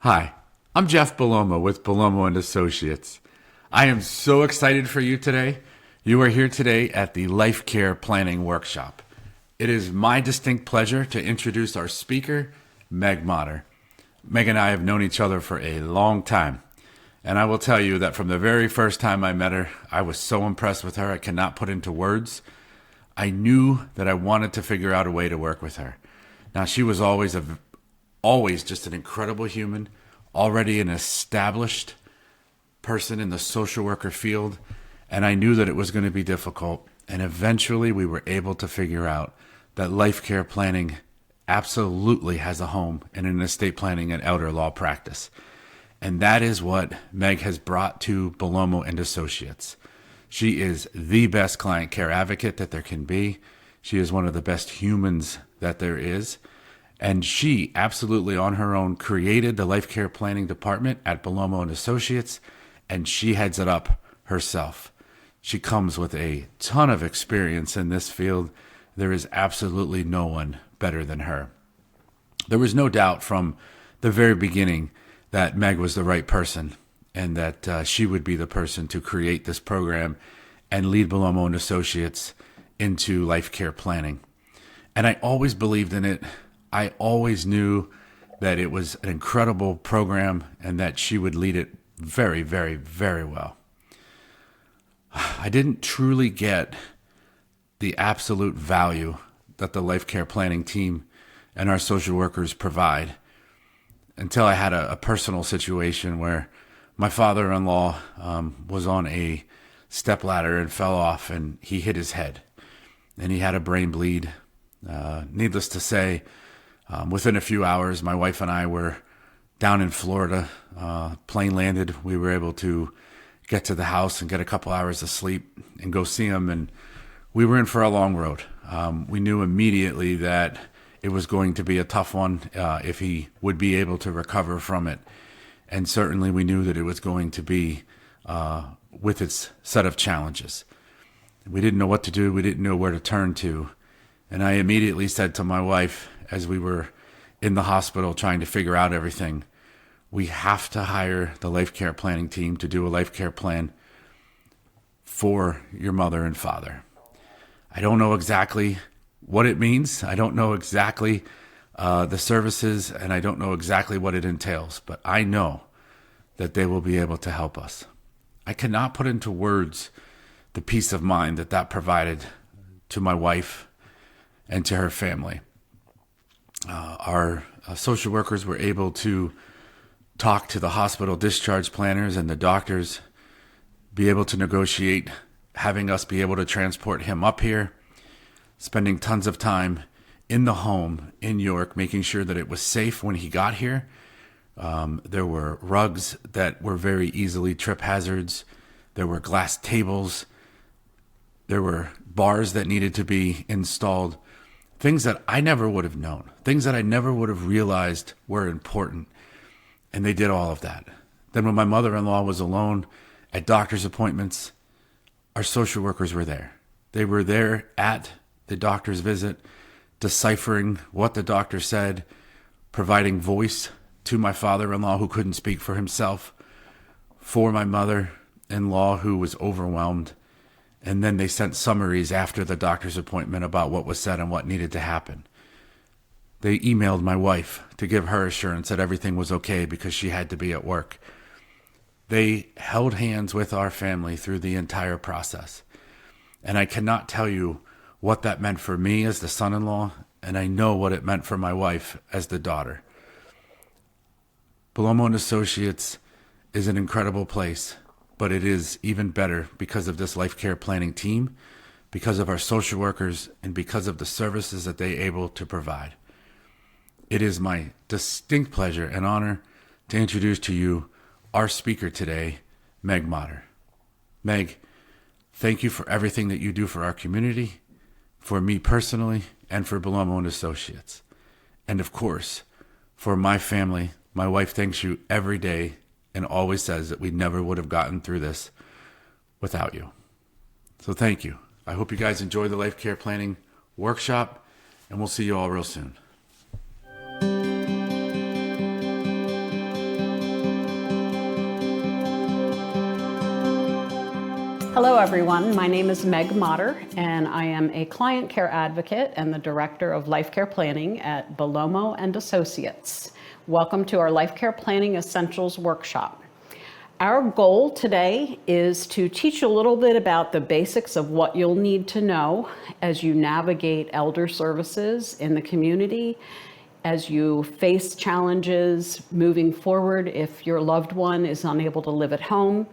Hi, I'm Jeff Bellomo with Bellomo and Associates. I am so excited for you today. You are here today at the Life Care Planning Workshop. It is my distinct pleasure to introduce our speaker, Meg Motter. Meg and I have known each other for a long time, and I will tell you that from the very first time I met her, I was so impressed with her I cannot put into words. I knew that I wanted to figure out a way to work with her. Now, she was always just an incredible human, already an established person in the social worker field, and I knew that it was going to be difficult. And eventually we were able to figure out that life care planning absolutely has a home in an estate planning and elder law practice. And that is what Meg has brought to Bellomo and Associates. She is the best client care advocate that there can be. She is one of the best humans that there is. And she absolutely on her own created the life care planning department at Bellomo and Associates, and she heads it up herself. She comes with a ton of experience in this field. There is absolutely no one better than her. There was no doubt from the very beginning that Meg was the right person and that she would be the person to create this program and lead Bellomo and Associates into life care planning. And I always believed in it. I always knew that it was an incredible program and that she would lead it very, very, very well. I didn't truly get the absolute value that the life care planning team and our social workers provide until I had a personal situation where my father-in-law was on a stepladder and fell off, and he hit his head and he had a brain bleed. Needless to say, within a few hours, my wife and I were down in Florida. Plane landed. We were able to get to the house and get a couple hours of sleep and go see him. And we were in for a long road. We knew immediately that it was going to be a tough one if he would be able to recover from it. And certainly we knew that it was going to be with its set of challenges. We didn't know what to do. We didn't know where to turn to. And I immediately said to my wife, as we were in the hospital trying to figure out everything, we have to hire the life care planning team to do a life care plan for your mother and father. I don't know exactly what it means. I don't know exactly the services, and I don't know exactly what it entails, but I know that they will be able to help us. I cannot put into words the peace of mind that that provided to my wife and to her family. Our social workers were able to talk to the hospital discharge planners and the doctors, be able to negotiate having us be able to transport him up here, spending tons of time in the home in York, making sure that it was safe when he got here. There were rugs that were very easily trip hazards. There were glass tables. There were bars that needed to be installed. Things that I never would have known, things that I never would have realized were important. And they did all of that. Then when my mother-in-law was alone at doctor's appointments, our social workers were there. They were there at the doctor's visit, deciphering what the doctor said, providing voice to my father-in-law who couldn't speak for himself, for my mother-in-law who was overwhelmed. And then they sent summaries after the doctor's appointment about what was said and what needed to happen. They emailed my wife to give her assurance that everything was okay because she had to be at work. They held hands with our family through the entire process. And I cannot tell you what that meant for me as the son-in-law, and I know what it meant for my wife as the daughter. Bellomo and Associates is an incredible place, but it is even better because of this life care planning team, because of our social workers, and because of the services that they are able to provide. It is my distinct pleasure and honor to introduce to you our speaker today, Meg Motter. Meg, thank you for everything that you do for our community, for me personally, and for Bellomo and Associates. And of course, for my family. My wife thanks you every day and always says that we never would have gotten through this without you. So thank you. I hope you guys enjoy the life care planning workshop, and we'll see you all real soon. Hello everyone, my name is Meg Motter and I am a client care advocate and the Director of Life Care Planning at Bellomo and Associates. Welcome to our Life Care Planning Essentials Workshop. Our goal today is to teach you a little bit about the basics of what you'll need to know as you navigate elder services in the community, as you face challenges moving forward if your loved one is unable to live at home.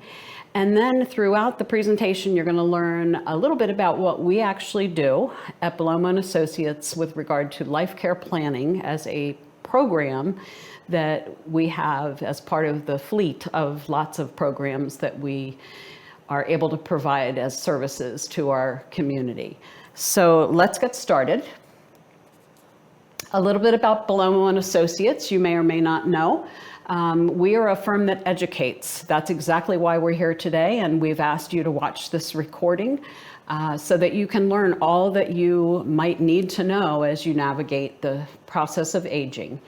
And then throughout the presentation, you're going to learn a little bit about what we actually do at Bellomo and Associates with regard to life care planning as a program that we have as part of the fleet of lots of programs that we are able to provide as services to our community. So let's get started. A little bit about Bellomo and Associates, you may or may not know. We are a firm that educates. That's exactly why we're here today, and we've asked you to watch this recording so that you can learn all that you might need to know as you navigate the process of aging.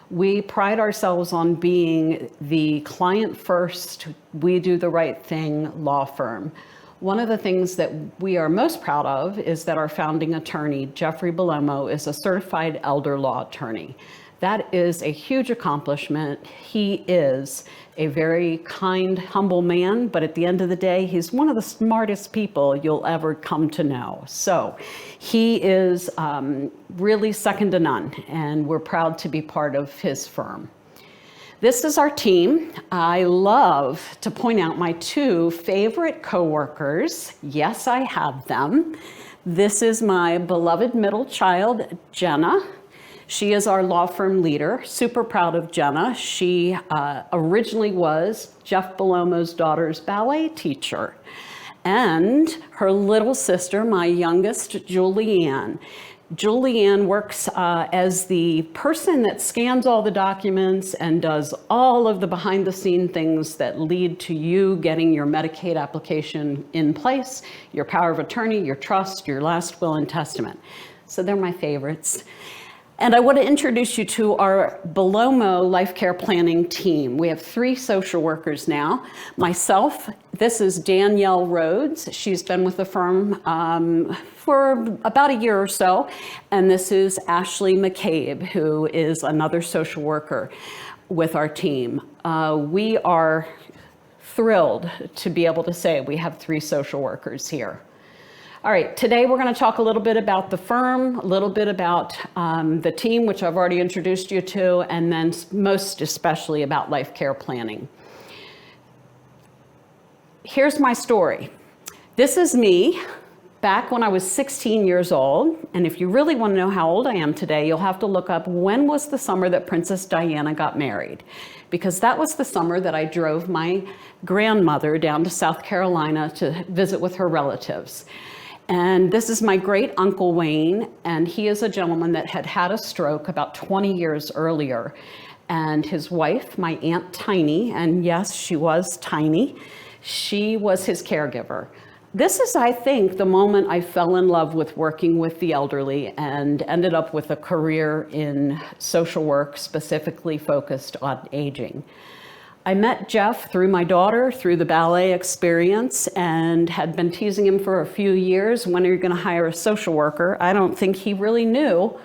We pride ourselves on being the client first, we do the right thing law firm. One of the things that we are most proud of is that our founding attorney, Jeffrey Bellomo, is a certified elder law attorney. That is a huge accomplishment. He is a very kind, humble man, but at the end of the day, he's one of the smartest people you'll ever come to know. So he is really second to none, and we're proud to be part of his firm. This is our team. I love to point out my two favorite coworkers. Yes, I have them. This is my beloved middle child, Jenna. She is our law firm leader. Super proud of Jenna. She originally was Jeff Bellomo's daughter's ballet teacher. And her little sister, my youngest, Julianne. Julianne works as the person that scans all the documents and does all of the behind the scene things that lead to you getting your Medicaid application in place, your power of attorney, your trust, your last will and testament. So they're my favorites. And I want to introduce you to our Bellomo Life Care Planning team. We have 3 social workers now. Myself, this is Danielle Rhodes. She's been with the firm for about a year or so. And this is Ashley McCabe, who is another social worker with our team. We are thrilled to be able to say we have 3 social workers here. All right, today we're going to talk a little bit about the firm, a little bit about the team, which I've already introduced you to, and then most especially about life care planning. Here's my story. This is me back when I was 16 years old, and if you really want to know how old I am today, you'll have to look up when was the summer that Princess Diana got married, because that was the summer that I drove my grandmother down to South Carolina to visit with her relatives. And this is my great uncle Wayne, and he is a gentleman that had had a stroke about 20 years earlier. And his wife, my Aunt Tiny, and yes, she was tiny, she was his caregiver. This is, I think, the moment I fell in love with working with the elderly and ended up with a career in social work, specifically focused on aging. I met Jeff through my daughter, through the ballet experience, and had been teasing him for a few years. When are you going to hire a social worker? I don't think he really knew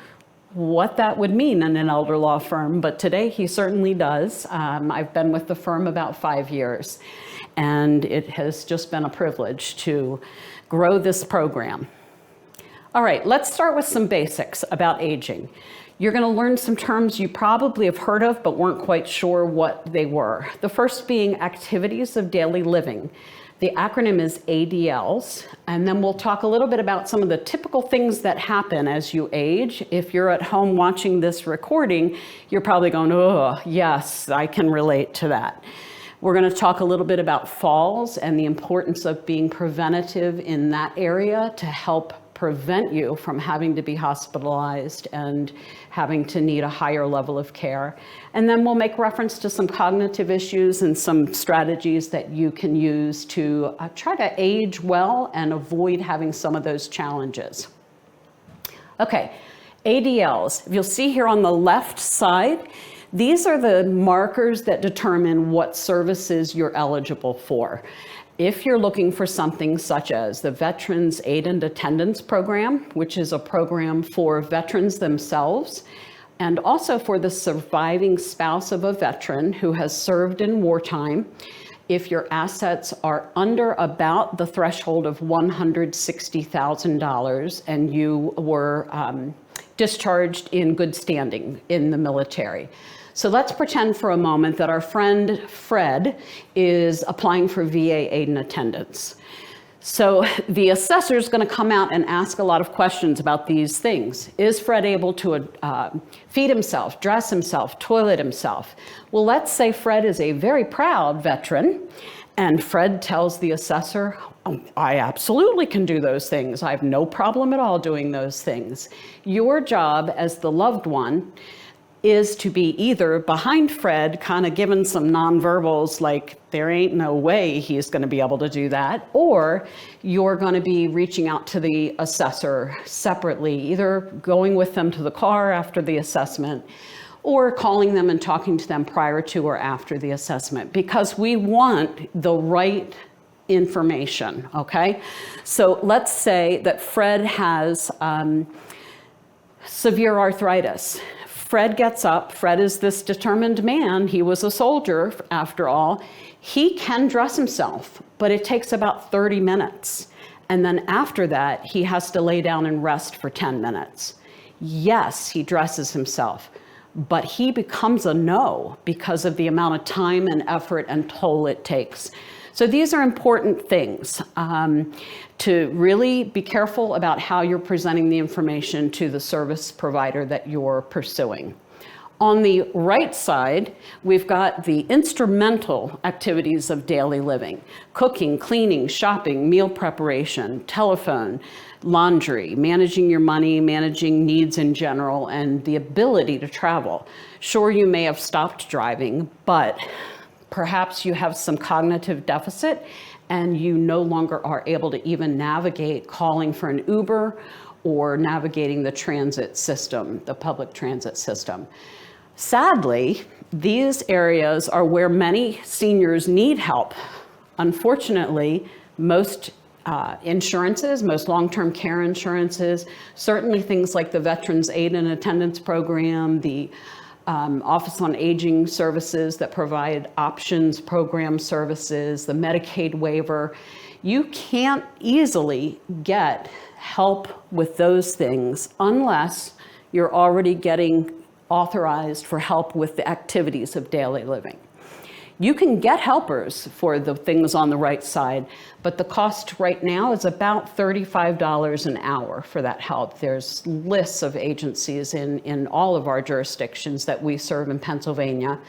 what that would mean in an elder law firm, but today he certainly does. I've been with the firm about 5 years, and it has just been a privilege to grow this program. All right, let's start with some basics about aging. You're going to learn some terms you probably have heard of but weren't quite sure what they were. The first being activities of daily living. The acronym is ADLs, and then we'll talk a little bit about some of the typical things that happen as you age. If you're at home watching this recording, you're probably going, oh, yes, I can relate to that. We're going to talk a little bit about falls and the importance of being preventative in that area to help prevent you from having to be hospitalized and having to need a higher level of care. And then we'll make reference to some cognitive issues and some strategies that you can use to try to age well and avoid having some of those challenges. Okay, ADLs. You'll see here on the left side, these are the markers that determine what services you're eligible for. If you're looking for something such as the Veterans Aid and Attendance Program, which is a program for veterans themselves, and also for the surviving spouse of a veteran who has served in wartime, if your assets are under about the threshold of $160,000 and you were discharged in good standing in the military. So let's pretend for a moment that our friend Fred is applying for VA aid and attendance. So the assessor is going to come out and ask a lot of questions about these things. Is Fred able to feed himself, dress himself, toilet himself? Well, let's say Fred is a very proud veteran, and Fred tells the assessor, "Oh, I absolutely can do those things. I have no problem at all doing those things." Your job as the loved one is to be either behind Fred, kind of giving some nonverbals like there ain't no way he's going to be able to do that, or you're going to be reaching out to the assessor separately, either going with them to the car after the assessment or calling them and talking to them prior to or after the assessment, because we want the right information, okay? So let's say that Fred has severe arthritis. Fred gets up. Fred is this determined man. He was a soldier, after all. He can dress himself, but it takes about 30 minutes. And then after that, he has to lay down and rest for 10 minutes. Yes, he dresses himself, but he becomes a no because of the amount of time and effort and toll it takes. So these are important things to really be careful about how you're presenting the information to the service provider that you're pursuing. On the right side, we've got the instrumental activities of daily living: cooking, cleaning, shopping, meal preparation, telephone, laundry, managing your money, managing needs in general, and the ability to travel. Sure, you may have stopped driving, but perhaps you have some cognitive deficit and you no longer are able to even navigate calling for an Uber or navigating the transit system, the public transit system. Sadly, these areas are where many seniors need help. Unfortunately, most insurances, most long-term care insurances, certainly things like the Veterans Aid and Attendance Program, the Office on Aging services that provide options program services, the Medicaid waiver. You can't easily get help with those things unless you're already getting authorized for help with the activities of daily living. You can get helpers for the things on the right side, but the cost right now is about $35 an hour for that help. There's lists of agencies in all of our jurisdictions that we serve in Pennsylvania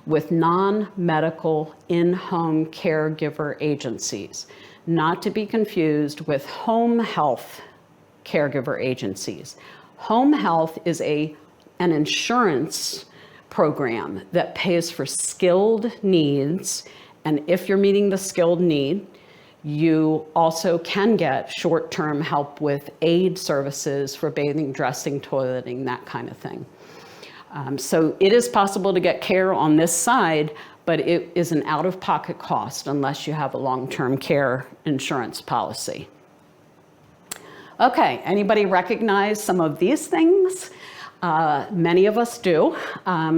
with non-medical in-home caregiver agencies, not to be confused with home health caregiver agencies. Home health is an insurance program that pays for skilled needs, and if you're meeting the skilled need, you also can get short-term help with aid services for bathing, dressing, toileting, that kind of thing. So it is possible to get care on this side, but it is an out-of-pocket cost unless you have a long-term care insurance policy. Okay, anybody recognize some of these things? Many of us do.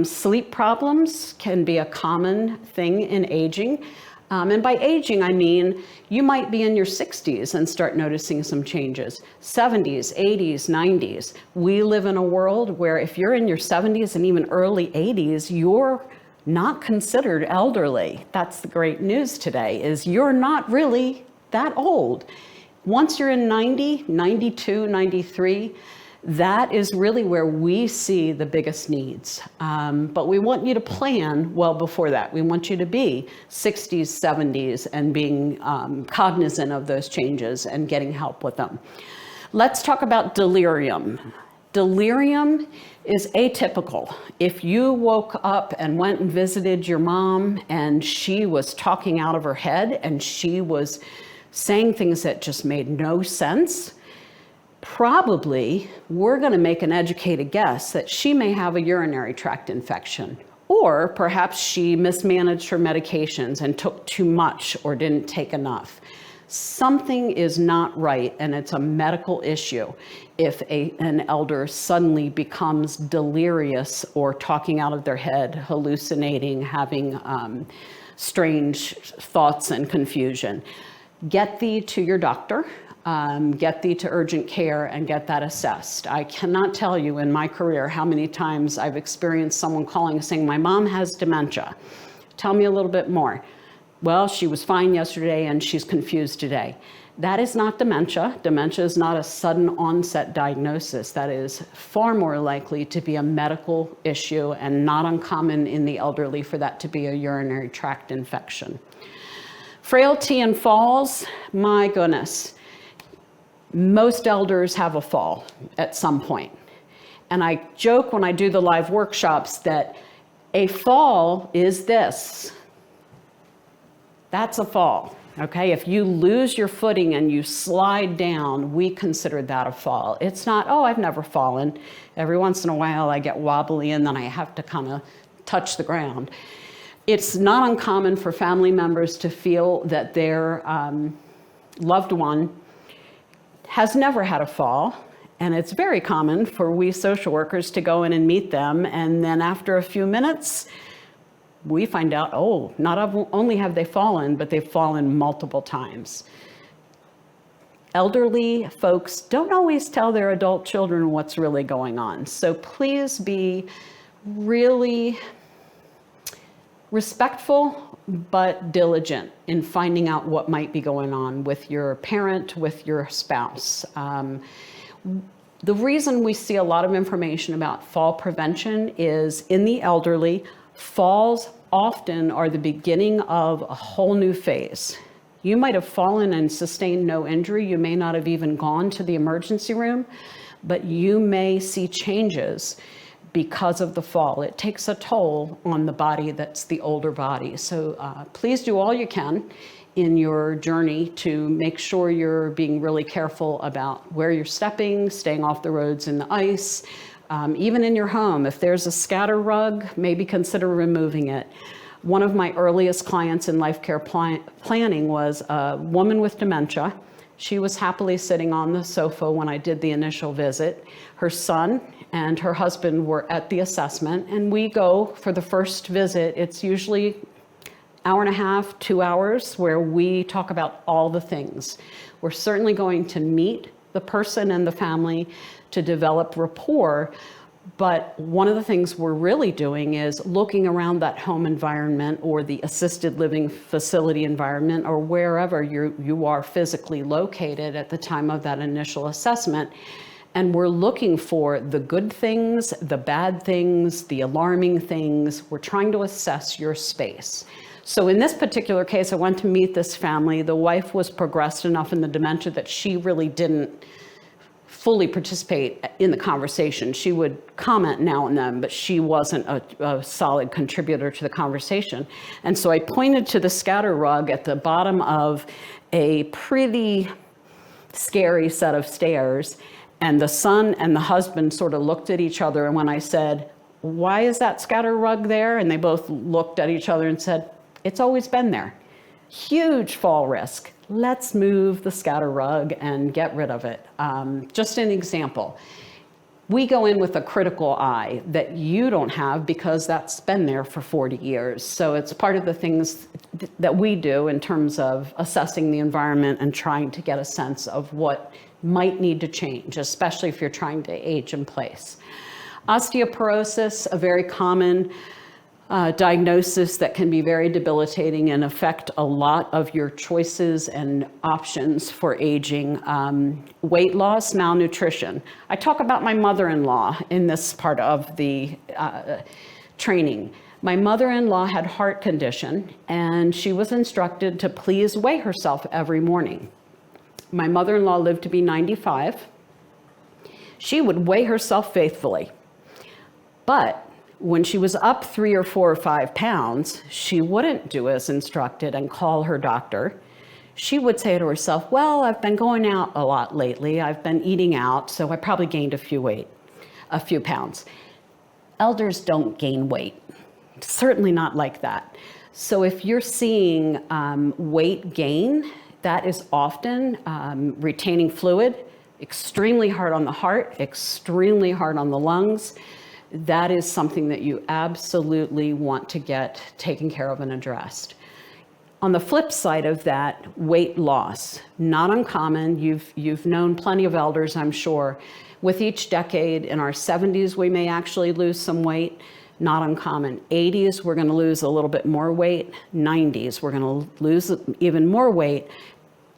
Sleep problems can be a common thing in aging. And by aging, I mean you might be in your 60s and start noticing some changes. 70s, 80s, 90s. We live in a world where if you're in your 70s and even early 80s, you're not considered elderly. That's the great news today, is you're not really that old. Once you're in 90, 92, 93, that is really where we see the biggest needs. But we want you to plan well before that. We want you to be 60s, 70s, and being cognizant of those changes and getting help with them. Let's talk about delirium. Delirium is atypical. If you woke up and went and visited your mom and she was talking out of her head and she was saying things that just made no sense, probably we're going to make an educated guess that she may have a urinary tract infection, Or perhaps she mismanaged her medications and took too much or didn't take enough. Something is not right, and it's a medical issue if an elder suddenly becomes delirious or talking out of their head, hallucinating, having strange thoughts and confusion. Get thee to your doctor. Get thee to urgent care and get that assessed. I cannot tell you in my career how many times I've experienced someone calling saying, my mom has dementia. Tell me a little bit more. Well, she was fine yesterday and she's confused today. That is not dementia. Dementia is not a sudden onset diagnosis. That is far more likely to be a medical issue and not uncommon in the elderly for that to be a urinary tract infection. Frailty and falls, my goodness. Most elders have a fall at some point. And I joke when I do the live workshops that a fall is this. That's a fall, okay? If you lose your footing and you slide down, we consider that a fall. It's not, oh, I've never fallen. Every once in a while I get wobbly and then I have to kind of touch the ground. It's not uncommon for family members to feel that their loved one has never had a fall. And it's very common for we social workers to go in and meet them. And then after a few minutes, we find out, oh, not only have they fallen, but they've fallen multiple times. Elderly folks don't always tell their adult children what's really going on. So please be really respectful, but diligent in finding out what might be going on with your parent, with your spouse. The reason we see a lot of information about fall prevention is in the elderly, falls often are the beginning of a whole new phase. You might have fallen and sustained no injury. You may not have even gone to the emergency room, but you may see changes because of the fall. It takes a toll on the body that's the older body. So please do all you can in your journey to make sure you're being really careful about where you're stepping, staying off the roads in the ice. Even in your home, if there's a scatter rug, maybe consider removing it. One of my earliest clients in life care planning was a woman with dementia. She was happily sitting on the sofa when I did the initial visit. Her son and her husband were at the assessment, and we go for the first visit. It's usually an hour and a half, 2 hours, where we talk about all the things. We're certainly going to meet the person and the family to develop rapport, but one of the things we're really doing is looking around that home environment or the assisted living facility environment or wherever you are physically located at the time of that initial assessment. And we're looking for the good things, the bad things, the alarming things. We're trying to assess your space. So in this particular case, I went to meet this family. The wife was progressed enough in the dementia that she really didn't fully participate in the conversation. She would comment now and then, but she wasn't a solid contributor to the conversation. And so I pointed to the scatter rug at the bottom of a pretty scary set of stairs. And the son and the husband sort of looked at each other. And when I said, why is that scatter rug there? And they both looked at each other and said, it's always been there. Huge fall risk. Let's move the scatter rug and get rid of it. Just an example. We go in with a critical eye that you don't have because that's been there for 40 years. So it's part of the things that we do in terms of assessing the environment and trying to get a sense of what might need to change, especially if you're trying to age in place. Osteoporosis, a very common diagnosis that can be very debilitating and affect a lot of your choices and options for aging. Weight loss, malnutrition. I talk about my mother-in-law in this part of the training. My mother-in-law had heart condition, and she was instructed to please weigh herself every morning. My mother-in-law lived to be 95. She would weigh herself faithfully, but when she was up 3 or 4 or 5 pounds, she wouldn't do as instructed and call her doctor. She would say to herself, well, I've been going out a lot lately. I've been eating out, so I probably gained a few pounds. Elders don't gain weight. Certainly not like that. So if you're seeing weight gain, that is often retaining fluid, extremely hard on the heart, extremely hard on the lungs. That is something that you absolutely want to get taken care of and addressed. On the flip side of that, weight loss, not uncommon. You've known plenty of elders, I'm sure. With each decade, in our 70s, we may actually lose some weight, not uncommon. 80s, we're gonna lose a little bit more weight. 90s, we're gonna lose even more weight.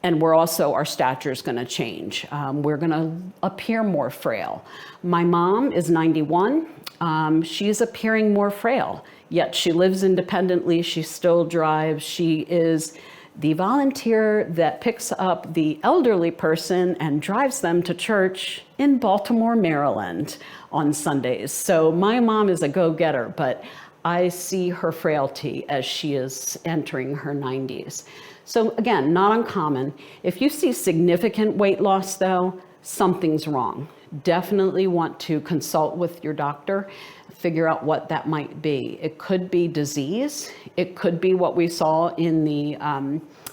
And our stature is gonna change. We're gonna appear more frail. My mom is 91. She's appearing more frail, yet she lives independently, she still drives. She is the volunteer that picks up the elderly person and drives them to church in Baltimore, Maryland on Sundays. So my mom is a go-getter, but I see her frailty as she is entering her 90s. So again, not uncommon. If you see significant weight loss though, something's wrong. Definitely want to consult with your doctor, figure out what that might be. It could be disease. It could be what we saw in the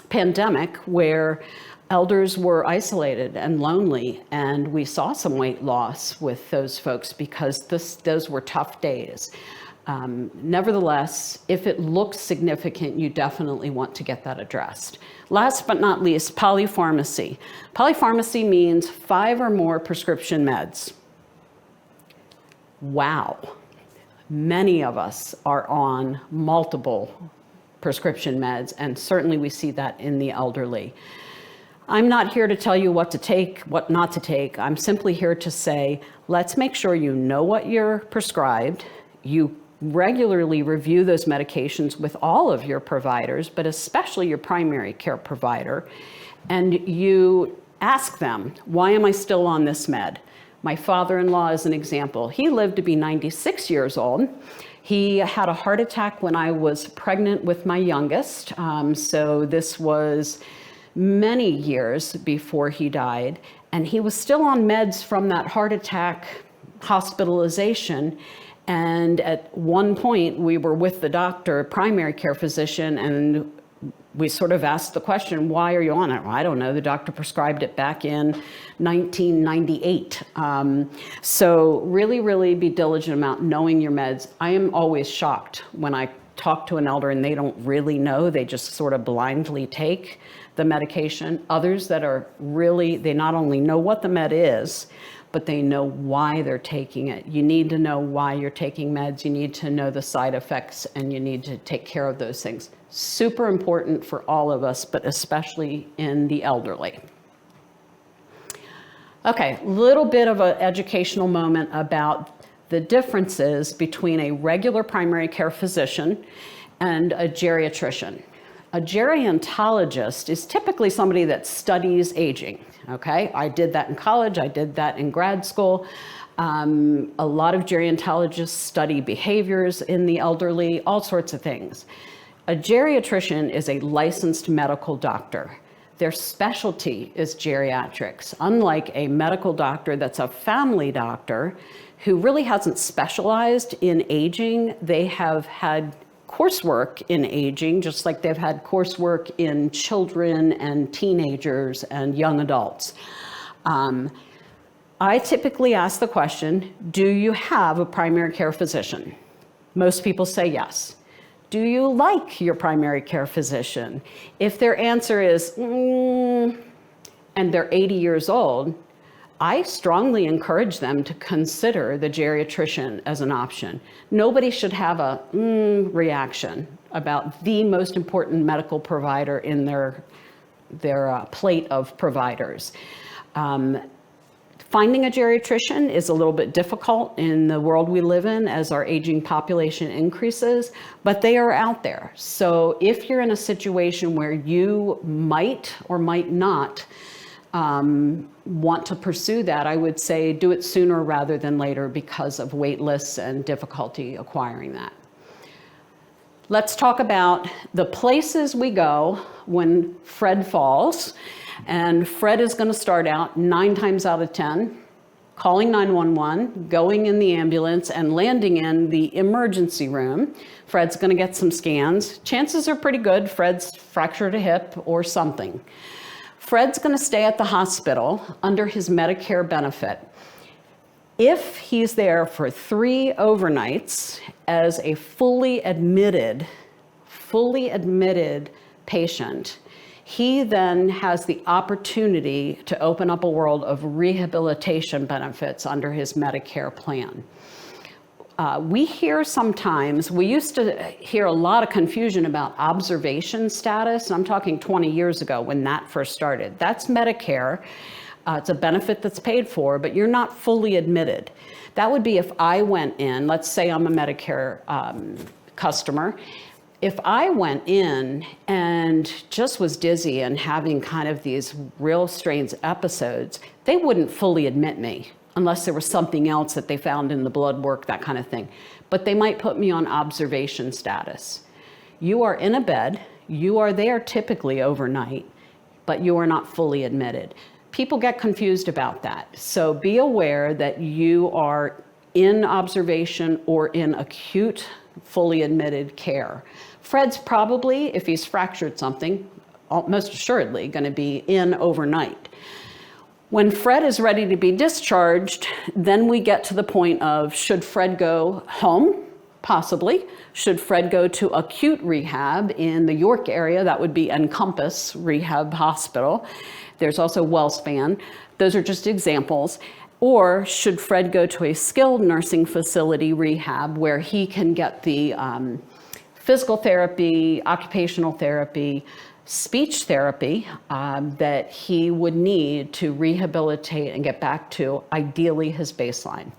pandemic, where elders were isolated and lonely, and we saw some weight loss with those folks because those were tough days. Nevertheless, if it looks significant, you definitely want to get that addressed. Last but not least, polypharmacy. Polypharmacy means 5 or more prescription meds. Wow. Many of us are on multiple prescription meds, and certainly we see that in the elderly. I'm not here to tell you what to take, what not to take. I'm simply here to say, let's make sure you know what you're prescribed. You regularly review those medications with all of your providers, but especially your primary care provider, and you ask them, why am I still on this med? My father-in-law is an example. He lived to be 96 years old. He had a heart attack when I was pregnant with my youngest, so this was many years before he died, and he was still on meds from that heart attack hospitalization. And at one point, we were with the doctor, primary care physician, and we sort of asked the question, why are you on it? Well, I don't know. The doctor prescribed it back in 1998. So really, really be diligent about knowing your meds. I am always shocked when I talk to an elder and they don't really know. They just sort of blindly take the medication. Others that are really, they not only know what the med is, but they know why they're taking it. You need to know why you're taking meds. You need to know the side effects, and you need to take care of those things. Super important for all of us, but especially in the elderly. Okay, little bit of an educational moment about the differences between a regular primary care physician and a geriatrician. A gerontologist is typically somebody that studies aging, okay? I did that in college, I did that in grad school. A lot of gerontologists study behaviors in the elderly, all sorts of things. A geriatrician is a licensed medical doctor. Their specialty is geriatrics, unlike a medical doctor that's a family doctor who really hasn't specialized in aging. They have had coursework in aging, just like they've had coursework in children and teenagers and young adults. I typically ask the question, do you have a primary care physician? Most people say yes. Do you like your primary care physician? If their answer is, and they're 80 years old, I strongly encourage them to consider the geriatrician as an option. Nobody should have a reaction about the most important medical provider in their plate of providers. Finding a geriatrician is a little bit difficult in the world we live in as our aging population increases, but they are out there. So if you're in a situation where you might or might not want to pursue that, I would say do it sooner rather than later because of wait lists and difficulty acquiring that. Let's talk about the places we go when Fred falls. And Fred is going to start out 9 times out of 10 calling 911, going in the ambulance, and landing in the emergency room. Fred's going to get some scans. Chances are pretty good Fred's fractured a hip or something. Fred's going to stay at the hospital under his Medicare benefit. If he's there for 3 overnights as a fully admitted patient, he then has the opportunity to open up a world of rehabilitation benefits under his Medicare plan. We used to hear a lot of confusion about observation status, and I'm talking 20 years ago when that first started. That's Medicare. It's a benefit that's paid for, but you're not fully admitted. That would be if I went in, let's say I'm a Medicare customer. If I went in and just was dizzy and having kind of these real strange episodes, they wouldn't fully admit me unless there was something else that they found in the blood work, that kind of thing. But they might put me on observation status. You are in a bed, you are there typically overnight, but you are not fully admitted. People get confused about that. So be aware that you are in observation or in acute, fully admitted care. Fred's probably, if he's fractured something, most assuredly going to be in overnight. When Fred is ready to be discharged, then we get to the point of, should Fred go home? Possibly. Should Fred go to acute rehab in the York area? That would be Encompass Rehab Hospital. There's also WellSpan. Those are just examples. Or should Fred go to a skilled nursing facility rehab where he can get the physical therapy, occupational therapy, speech therapy that he would need to rehabilitate and get back to ideally his baseline.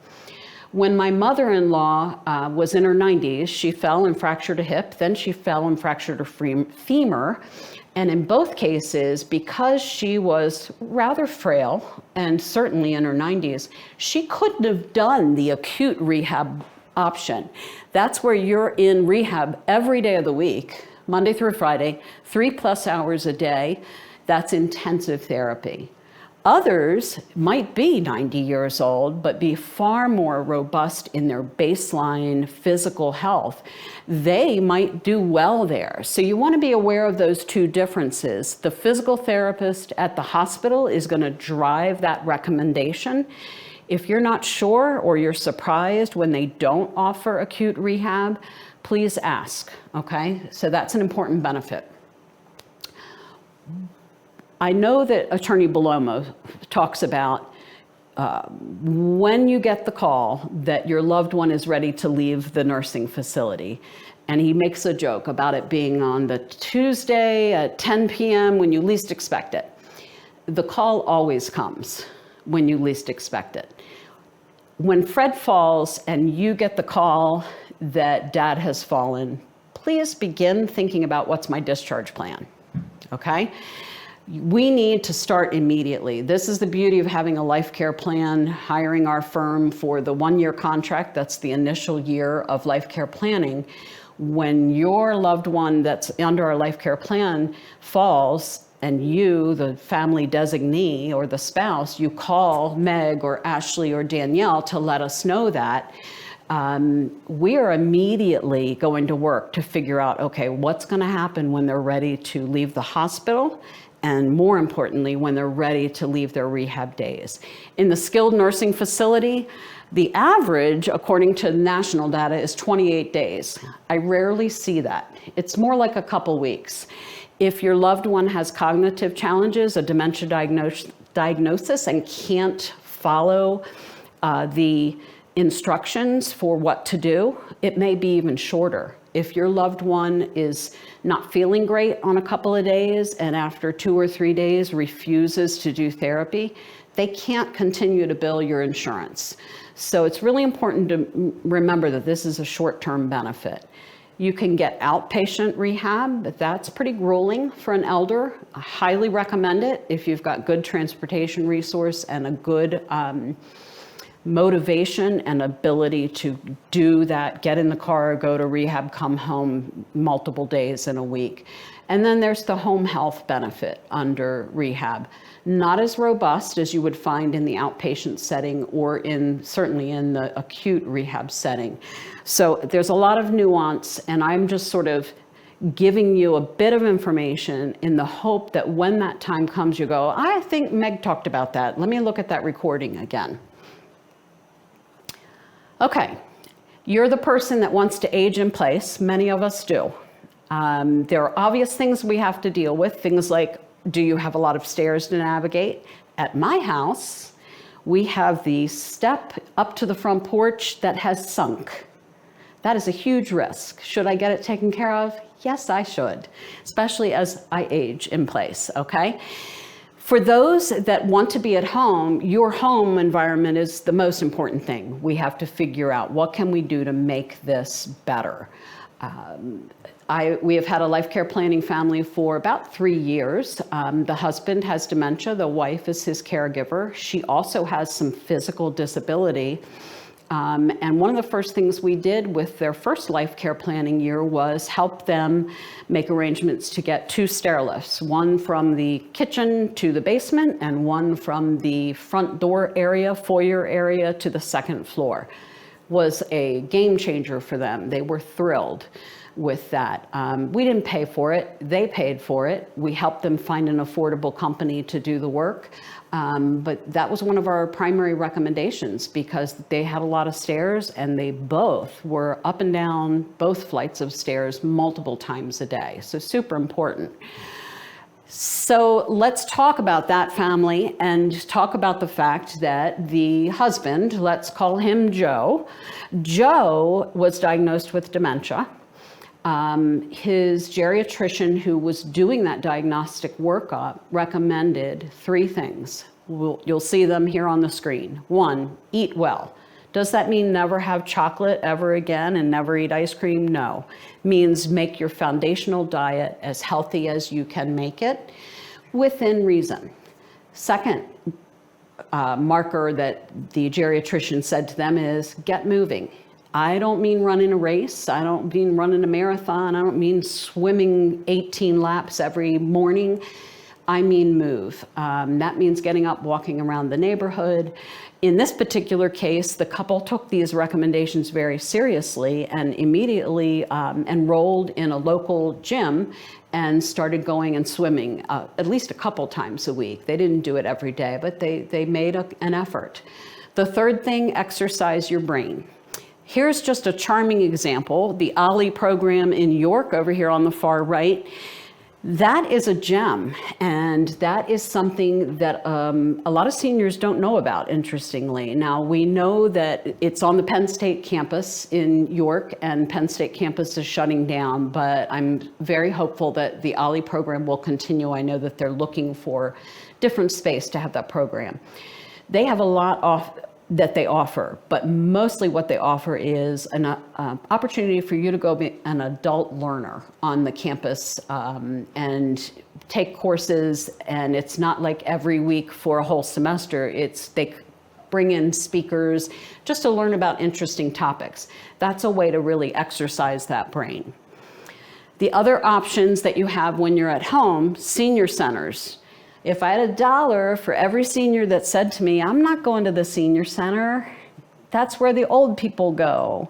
When my mother-in-law was in her 90s, she fell and fractured a hip, then she fell and fractured her femur. And in both cases, because she was rather frail and certainly in her 90s, she couldn't have done the acute rehab option. That's where you're in rehab every day of the week, Monday through Friday, 3+ hours a day. That's intensive therapy. Others might be 90 years old, but be far more robust in their baseline physical health. They might do well there. So you want to be aware of those two differences. The physical therapist at the hospital is going to drive that recommendation. If you're not sure or you're surprised when they don't offer acute rehab, please ask, okay? So that's an important benefit. I know that Attorney Bellomo talks about when you get the call that your loved one is ready to leave the nursing facility. And he makes a joke about it being on the Tuesday at 10 p.m. when you least expect it. The call always comes when you least expect it. When Fred falls and you get the call that Dad has fallen, please begin thinking about what's my discharge plan, okay? We need to start immediately. This is the beauty of having a life care plan, hiring our firm for the 1-year contract. That's the initial year of life care planning. When your loved one that's under our life care plan falls and you, the family designee or the spouse, you call Meg or Ashley or Danielle to let us know that, we are immediately going to work to figure out, okay, what's going to happen when they're ready to leave the hospital, and more importantly, when they're ready to leave their rehab days. In the skilled nursing facility, the average, according to national data, is 28 days. I rarely see that. It's more like a couple weeks. If your loved one has cognitive challenges, a dementia diagnosis, and can't follow the instructions for what to do, it may be even shorter. If your loved one is not feeling great on a couple of days and after 2 or 3 days refuses to do therapy, they can't continue to bill your insurance. So it's really important to remember that this is a short-term benefit. You can get outpatient rehab, but that's pretty grueling for an elder. I highly recommend it if you've got good transportation resource and a good motivation and ability to do that, get in the car, go to rehab, come home multiple days in a week. And then there's the home health benefit under rehab. Not as robust as you would find in the outpatient setting or certainly in the acute rehab setting. So there's a lot of nuance, and I'm just sort of giving you a bit of information in the hope that when that time comes, you go, I think Meg talked about that. Let me look at that recording again. Okay, you're the person that wants to age in place. Many of us do. There are obvious things we have to deal with, things like, do you have a lot of stairs to navigate? At my house, we have the step up to the front porch that has sunk. That is a huge risk. Should I get it taken care of? Yes, I should, especially as I age in place, okay? For those that want to be at home, your home environment is the most important thing. We have to figure out what can we do to make this better. We have had a life care planning family for about 3 years. The husband has dementia, the wife is his caregiver. She also has some physical disability. And one of the first things we did with their first life care planning year was help them make arrangements to get 2 stair lifts, one from the kitchen to the basement and one from the front door area, foyer area to the 2nd floor. Was a game changer for them. They were thrilled with that. We didn't pay for it, they paid for it. We helped them find an affordable company to do the work. But that was one of our primary recommendations because they had a lot of stairs and they both were up and down both flights of stairs multiple times a day. So super important. So let's talk about that family and talk about the fact that the husband, let's call him Joe. Joe was diagnosed with dementia. His geriatrician who was doing that diagnostic workup recommended 3 things. You'll see them here on the screen. 1, eat well. Does that mean never have chocolate ever again and never eat ice cream? No. Means make your foundational diet as healthy as you can make it within reason. Second marker that the geriatrician said to them is get moving. I don't mean running a race. I don't mean running a marathon. I don't mean swimming 18 laps every morning. I mean move. That means getting up, walking around the neighborhood. In this particular case, the couple took these recommendations very seriously and immediately enrolled in a local gym and started going and swimming at least a couple times a week. They didn't do it every day, but they made an effort. The third thing, exercise your brain. Here's just a charming example. The OLLI program in York over here on the far right. That is a gem, and that is something that a lot of seniors don't know about, interestingly. Now, we know that it's on the Penn State campus in York, and Penn State campus is shutting down, but I'm very hopeful that the OLLI program will continue. I know that they're looking for different space to have that program. They have a lot that they offer, but mostly what they offer is an opportunity for you to go be an adult learner on the campus and take courses. And it's not like every week for a whole semester. They bring in speakers just to learn about interesting topics. That's a way to really exercise that brain. The other options that you have when you're at home, senior centers. If I had $1 for every senior that said to me, I'm not going to the senior center, that's where the old people go.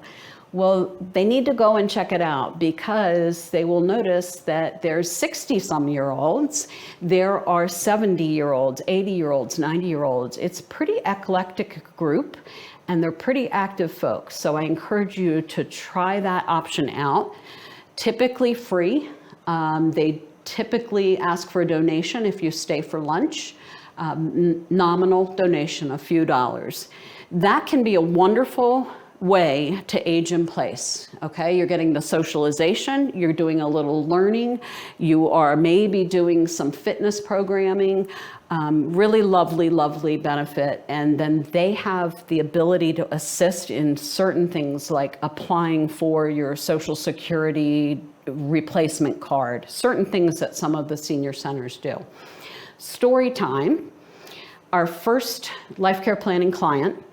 Well, they need to go and check it out because they will notice that there's 60-some-year-olds, there are 70-year-olds, 80-year-olds, 90-year-olds. It's a pretty eclectic group and they're pretty active folks. So I encourage you to try that option out. Typically free. They typically ask for a donation if you stay for lunch, nominal donation, a few dollars. That can be a wonderful way to age in place, okay? You're getting the socialization, you're doing a little learning, you are maybe doing some fitness programming, really lovely, lovely benefit. And then they have the ability to assist in certain things like applying for your Social Security replacement card, certain things that some of the senior centers do. Story time. Our first life care planning client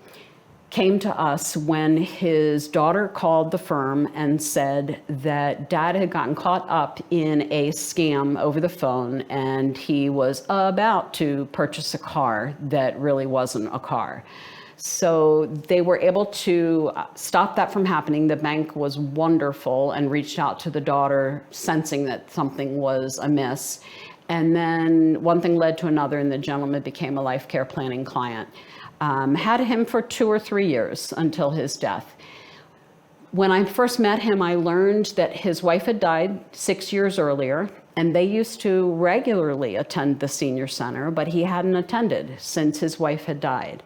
came to us when his daughter called the firm and said that dad had gotten caught up in a scam over the phone and he was about to purchase a car that really wasn't a car. So they were able to stop that from happening. The bank was wonderful and reached out to the daughter, sensing that something was amiss. And then one thing led to another, and the gentleman became a life care planning client. Had him for 2 or 3 years until his death. When I first met him, I learned that his wife had died 6 years earlier, and they used to regularly attend the senior center, but he hadn't attended since his wife had died.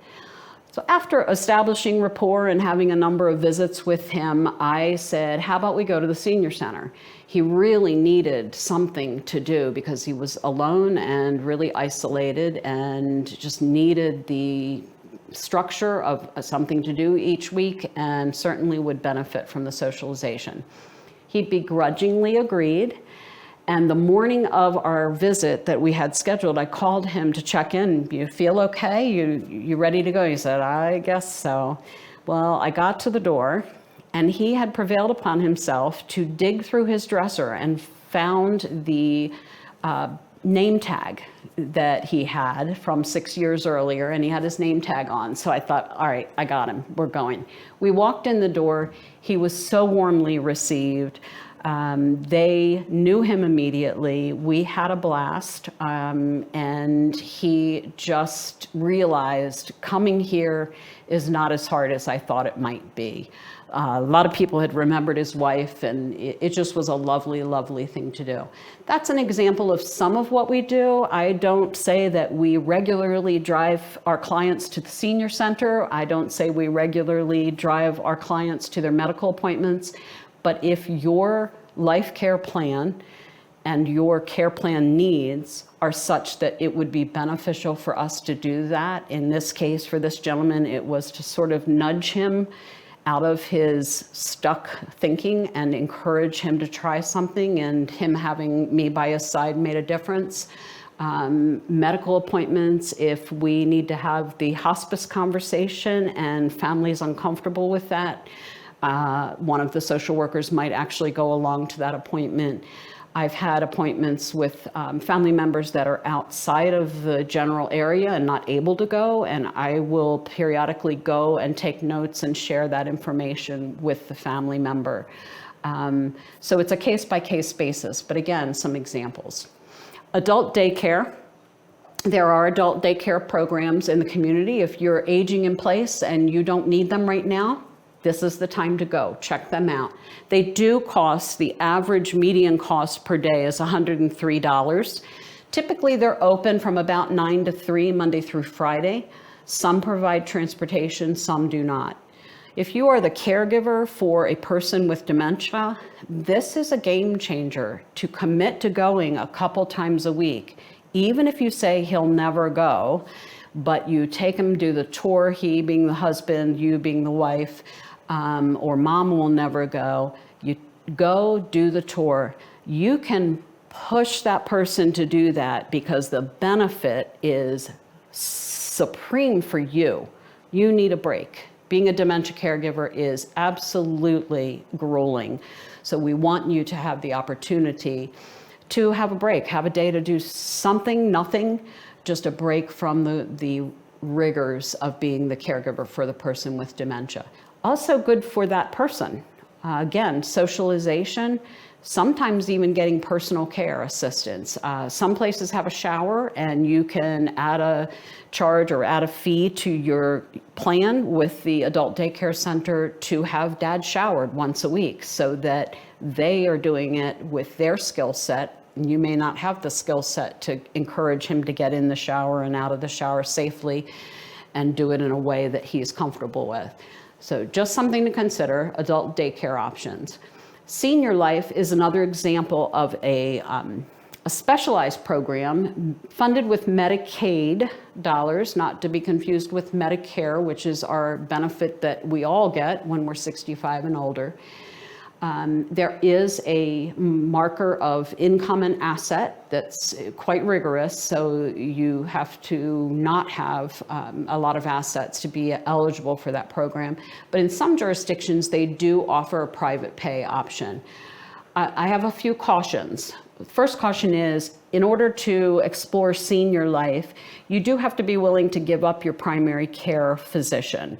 So after establishing rapport and having a number of visits with him, I said, how about we go to the senior center? He really needed something to do because he was alone and really isolated and just needed the structure of something to do each week and certainly would benefit from the socialization. He begrudgingly agreed. And the morning of our visit that we had scheduled, I called him to check in. You feel okay? You ready to go? He said, I guess so. Well, I got to the door and he had prevailed upon himself to dig through his dresser and found the name tag that he had from 6 years earlier, and he had his name tag on. So I thought, all right, I got him, we're going. We walked in the door, he was so warmly received. They knew him immediately. We had a blast, and he just realized coming here is not as hard as I thought it might be. A lot of people had remembered his wife, and it just was a lovely, lovely thing to do. That's an example of some of what we do. I don't say that we regularly drive our clients to the senior center. I don't say we regularly drive our clients to their medical appointments. But if your life care plan and your care plan needs are such that it would be beneficial for us to do that, in this case, for this gentleman, it was to sort of nudge him out of his stuck thinking and encourage him to try something, and him having me by his side made a difference. Medical appointments, if we need to have the hospice conversation and family's uncomfortable with that, one of the social workers might actually go along to that appointment. I've had appointments with family members that are outside of the general area and not able to go, and I will periodically go and take notes and share that information with the family member. So it's a case-by-case basis, but again, some examples. Adult daycare. There are adult daycare programs in the community. If you're aging in place and you don't need them right now, this is the time to go. Check them out. They do cost, the average median cost per day is $103. Typically, they're open from about 9 to 3, Monday through Friday. Some provide transportation, some do not. If you are the caregiver for a person with dementia, this is a game changer to commit to going a couple times a week. Even if you say he'll never go, but you take him, do the tour, he being the husband, you being the wife, or mom will never go. You go do the tour. You can push that person to do that because the benefit is supreme for you. You need a break. Being a dementia caregiver is absolutely grueling. So we want you to have the opportunity to have a break, have a day to do something, nothing, just a break from the rigors of being the caregiver for the person with dementia. Also good for that person. Again, socialization, sometimes even getting personal care assistance. Some places have a shower and you can add a charge or add a fee to your plan with the adult daycare center to have dad showered once a week so that they are doing it with their skill set. You may not have the skill set to encourage him to get in the shower and out of the shower safely and do it in a way that he's comfortable with. So just something to consider, adult daycare options. Senior Life is another example of a specialized program funded with Medicaid dollars, not to be confused with Medicare, which is our benefit that we all get when we're 65 and older. There is a marker of income and asset that's quite rigorous, so you have to not have a lot of assets to be eligible for that program. But in some jurisdictions, they do offer a private pay option. I have a few cautions. First caution is, in order to explore senior life, you do have to be willing to give up your primary care physician.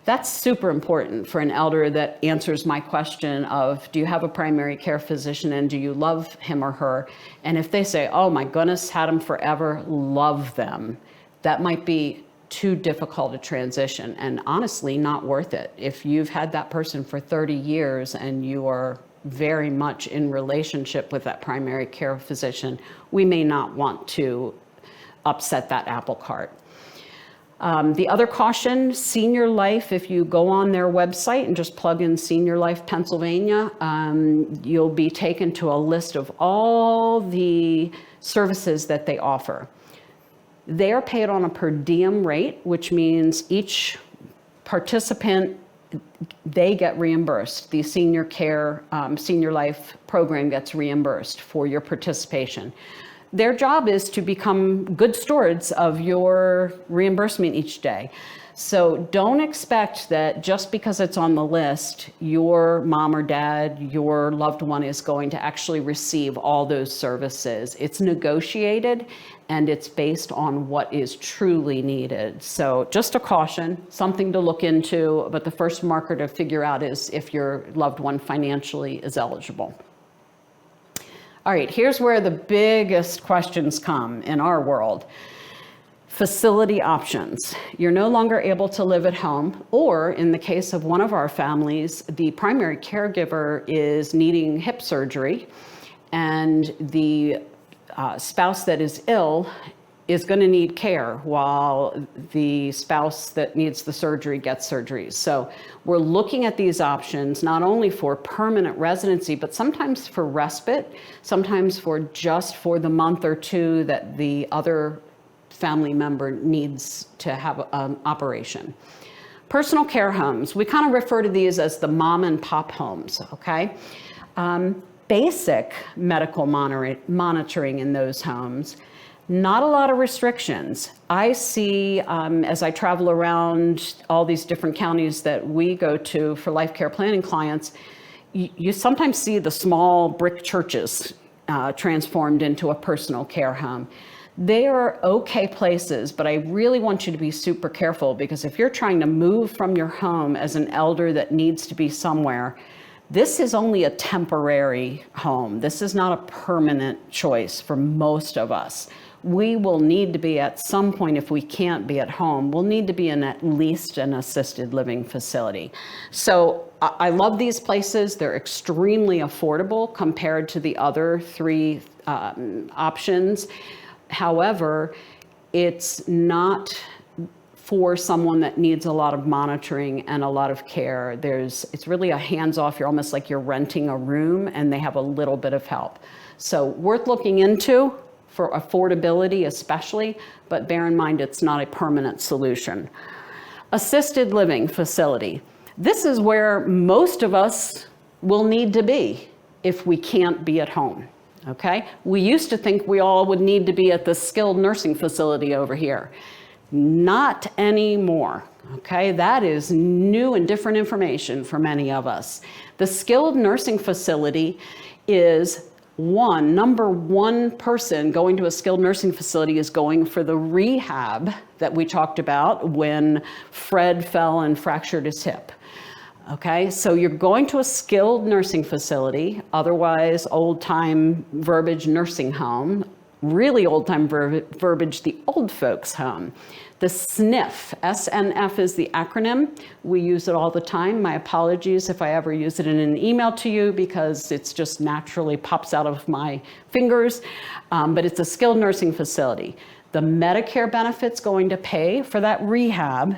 That's super important for an elder that answers my question of, do you have a primary care physician and do you love him or her? And if they say, oh my goodness, had him forever, love them, that might be too difficult a transition and honestly not worth it. If you've had that person for 30 years and you are very much in relationship with that primary care physician, we may not want to upset that apple cart. The other caution, Senior Life, if you go on their website and just plug in Senior Life Pennsylvania, you'll be taken to a list of all the services that they offer. They are paid on a per diem rate, which means each participant, they get reimbursed. The Senior Care, Senior Life program gets reimbursed for your participation. Their job is to become good stewards of your reimbursement each day. So don't expect that just because it's on the list, your mom or dad, your loved one is going to actually receive all those services. It's negotiated and it's based on what is truly needed. So just a caution, something to look into, but the first marker to figure out is if your loved one financially is eligible. All right, here's where the biggest questions come in our world. Facility options. You're no longer able to live at home, or in the case of one of our families, the primary caregiver is needing hip surgery, and the spouse that is ill is going to need care while the spouse that needs the surgery gets surgery. So we're looking at these options not only for permanent residency, but sometimes for respite, sometimes for just for the month or two that the other family member needs to have an operation. Personal care homes, we kind of refer to these as the mom and pop homes, okay? Basic medical monitoring in those homes. Not a lot of restrictions. I see, as I travel around all these different counties that we go to for life care planning clients, you sometimes see the small brick churches transformed into a personal care home. They are okay places, but I really want you to be super careful, because if you're trying to move from your home as an elder that needs to be somewhere, this is only a temporary home. This is not a permanent choice for most of us. We will need to be at some point, if we can't be at home, we'll need to be in at least an assisted living facility. So I love these places. They're extremely affordable compared to the other three options. However, it's not for someone that needs a lot of monitoring and a lot of care. It's really a hands-off. You're almost like you're renting a room and they have a little bit of help. So worth looking into for affordability especially, but bear in mind it's not a permanent solution. Assisted living facility. This is where most of us will need to be if we can't be at home, okay? We used to think we all would need to be at the skilled nursing facility over here. Not anymore, okay? That is new and different information for many of us. The skilled nursing facility is number one person going to a skilled nursing facility is going for the rehab that we talked about when Fred fell and fractured his hip. Okay, so you're going to a skilled nursing facility, otherwise old-time verbiage nursing home, really old-time verbiage the old folks home. The SNF, SNF is the acronym. We use it all the time. My apologies if I ever use it in an email to you, because it's just naturally pops out of my fingers, but it's a skilled nursing facility. The Medicare benefit's going to pay for that rehab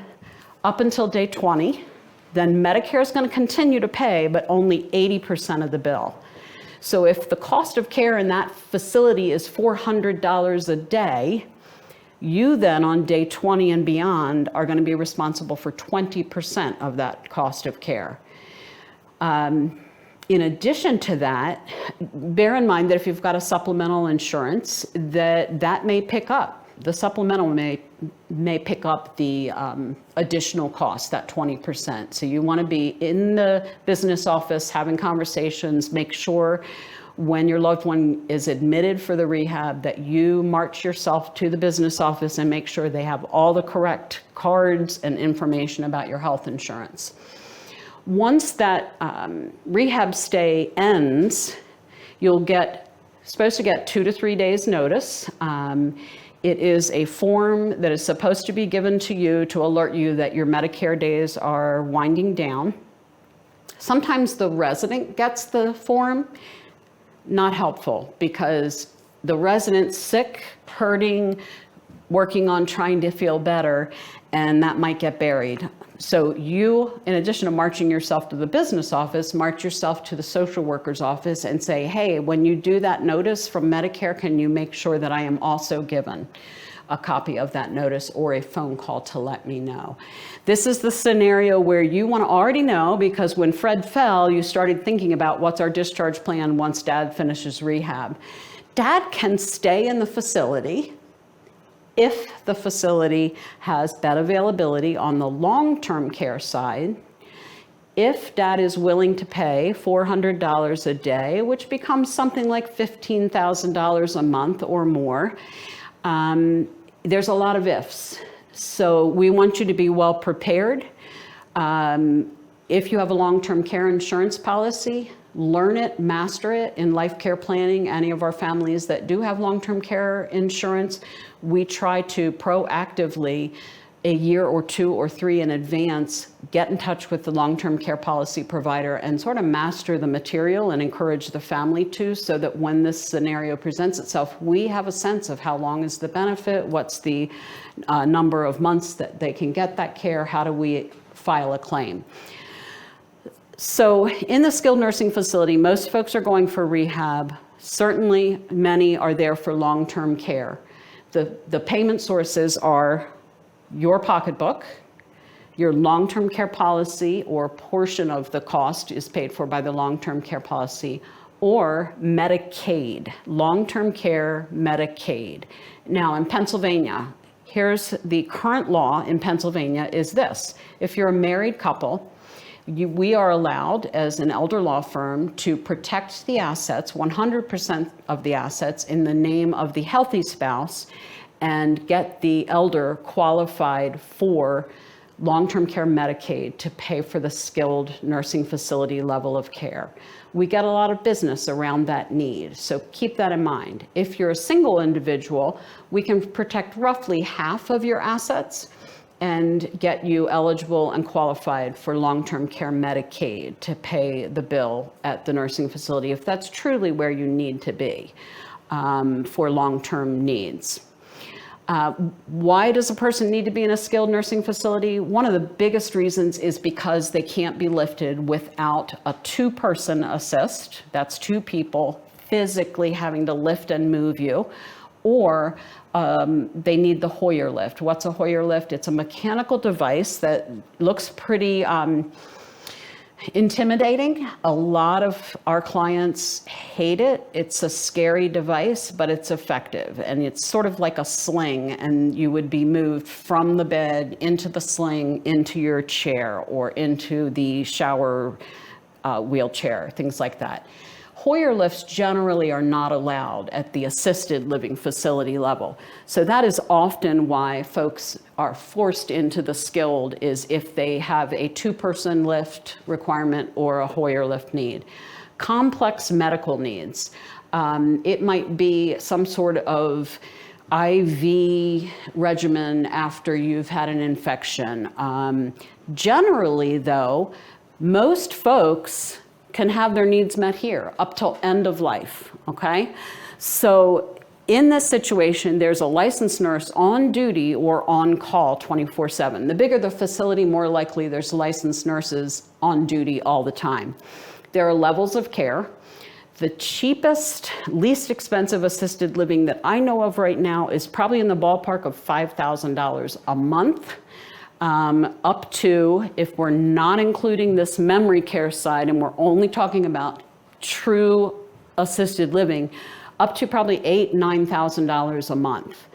up until day 20. Then Medicare is going to continue to pay, but only 80% of the bill. So if the cost of care in that facility is $400 a day, you then on day 20 and beyond are going to be responsible for 20% of that cost of care. In addition to that, bear in mind that if you've got a supplemental insurance, that may pick up. The supplemental may pick up the additional cost, that 20%. So you want to be in the business office having conversations, make sure when your loved one is admitted for the rehab that you march yourself to the business office and make sure they have all the correct cards and information about your health insurance. Once that rehab stay ends, you'll supposed to get 2 to 3 days notice. It is a form that is supposed to be given to you to alert you that your Medicare days are winding down. Sometimes the resident gets the form. Not helpful, because the resident's sick, hurting, working on trying to feel better, and that might get buried. So you, in addition to marching yourself to the business office, march yourself to the social worker's office and say, hey, when you do that notice from Medicare, can you make sure that I am also given a copy of that notice or a phone call to let me know? This is the scenario where you want to already know, because when Fred fell, you started thinking about what's our discharge plan once Dad finishes rehab. Dad can stay in the facility if the facility has bed availability on the long-term care side, if Dad is willing to pay $400 a day, which becomes something like $15,000 a month or more. There's a lot of ifs. So we want you to be well prepared. If you have a long-term care insurance policy, learn it, master it in life care planning. Any of our families that do have long-term care insurance, we try to proactively, a year or 2 or 3 in advance, get in touch with the long-term care policy provider and sort of master the material and encourage the family to, so that when this scenario presents itself, we have a sense of how long is the benefit, what's the number of months that they can get that care, how do we file a claim. So in the skilled nursing facility, most folks are going for rehab. Certainly many are there for long-term care. The payment sources are your pocketbook, your long-term care policy, or portion of the cost is paid for by the long-term care policy, or Medicaid, long-term care Medicaid. Now in Pennsylvania, here's the current law in Pennsylvania is this: if you're a married couple, we are allowed as an elder law firm to protect the assets, 100% of the assets, in the name of the healthy spouse, and get the elder qualified for long-term care Medicaid to pay for the skilled nursing facility level of care. We get a lot of business around that need, so keep that in mind. If you're a single individual, we can protect roughly half of your assets and get you eligible and qualified for long-term care Medicaid to pay the bill at the nursing facility if that's truly where you need to be for long-term needs. Why does a person need to be in a skilled nursing facility? One of the biggest reasons is because they can't be lifted without a 2-person assist. That's 2 people physically having to lift and move you, or they need the Hoyer lift. What's a Hoyer lift? It's a mechanical device that looks pretty intimidating. A lot of our clients hate it. It's a scary device, but it's effective. And it's sort of like a sling, and you would be moved from the bed into the sling, into your chair, or into the shower wheelchair, things like that. Hoyer lifts generally are not allowed at the assisted living facility level. So that is often why folks are forced into the skilled, is if they have a 2-person lift requirement or a Hoyer lift need. Complex medical needs. It might be some sort of IV regimen after you've had an infection. Generally though, most folks can have their needs met here up till end of life, okay? So in this situation, there's a licensed nurse on duty or on call 24/7. The bigger the facility, more likely there's licensed nurses on duty all the time. There are levels of care. The cheapest, least expensive assisted living that I know of right now is probably in the ballpark of $5,000 a month. up to, if we're not including this memory care side and we're only talking about true assisted living, up to probably $8,000, $9,000 a month.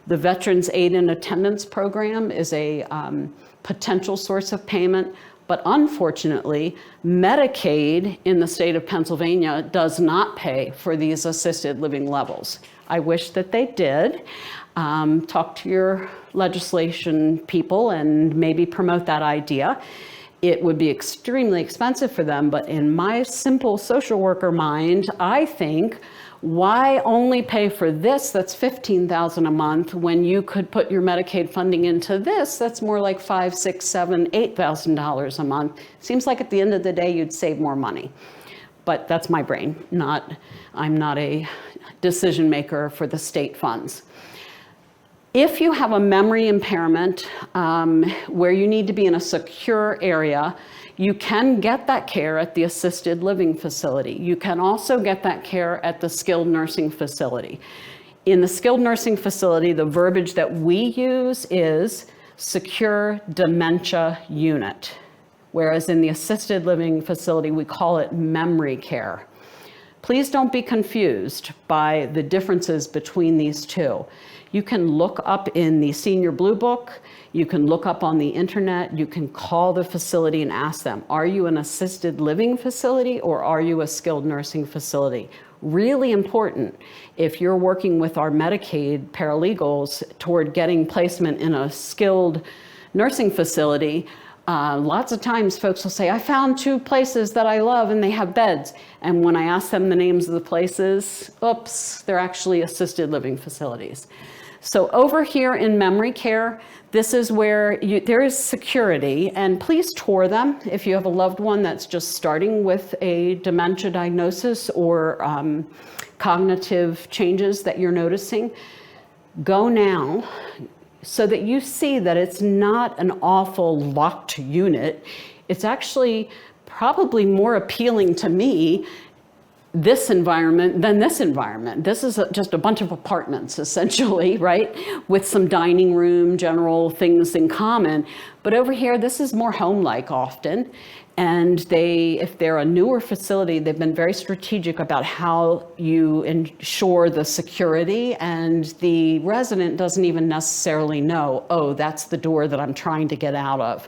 The Veterans Aid and Attendance Program is a potential source of payment, but unfortunately, Medicaid in the state of Pennsylvania does not pay for these assisted living levels. I wish that they did. Talk to your legislation people and maybe promote that idea. It would be extremely expensive for them, but in my simple social worker mind, I think, why only pay for this that's $15,000 a month when you could put your Medicaid funding into this that's more like $5,000, $6,000, $7,000, $8,000 a month? Seems like at the end of the day you'd save more money. But that's my brain, I'm not a decision maker for the state funds. If you have a memory impairment where you need to be in a secure area, you can get that care at the assisted living facility. You can also get that care at the skilled nursing facility. In the skilled nursing facility, the verbiage that we use is secure dementia unit, whereas in the assisted living facility, we call it memory care. Please don't be confused by the differences between these two. You can look up in the Senior Blue Book, you can look up on the internet, you can call the facility and ask them, are you an assisted living facility or are you a skilled nursing facility? Really important if you're working with our Medicaid paralegals toward getting placement in a skilled nursing facility. Lots of times folks will say, I found 2 places that I love and they have beds. And when I ask them the names of the places, oops, they're actually assisted living facilities. So over here in memory care, this is where there is security, and please tour them if you have a loved one that's just starting with a dementia diagnosis or cognitive changes that you're noticing. Go now so that you see that it's not an awful locked unit. It's actually probably more appealing to me, this environment, than this environment. This is just a bunch of apartments essentially, right? With some dining room, general things in common. But over here, this is more home-like often. And if they're a newer facility, they've been very strategic about how you ensure the security, and the resident doesn't even necessarily know, oh, that's the door that I'm trying to get out of.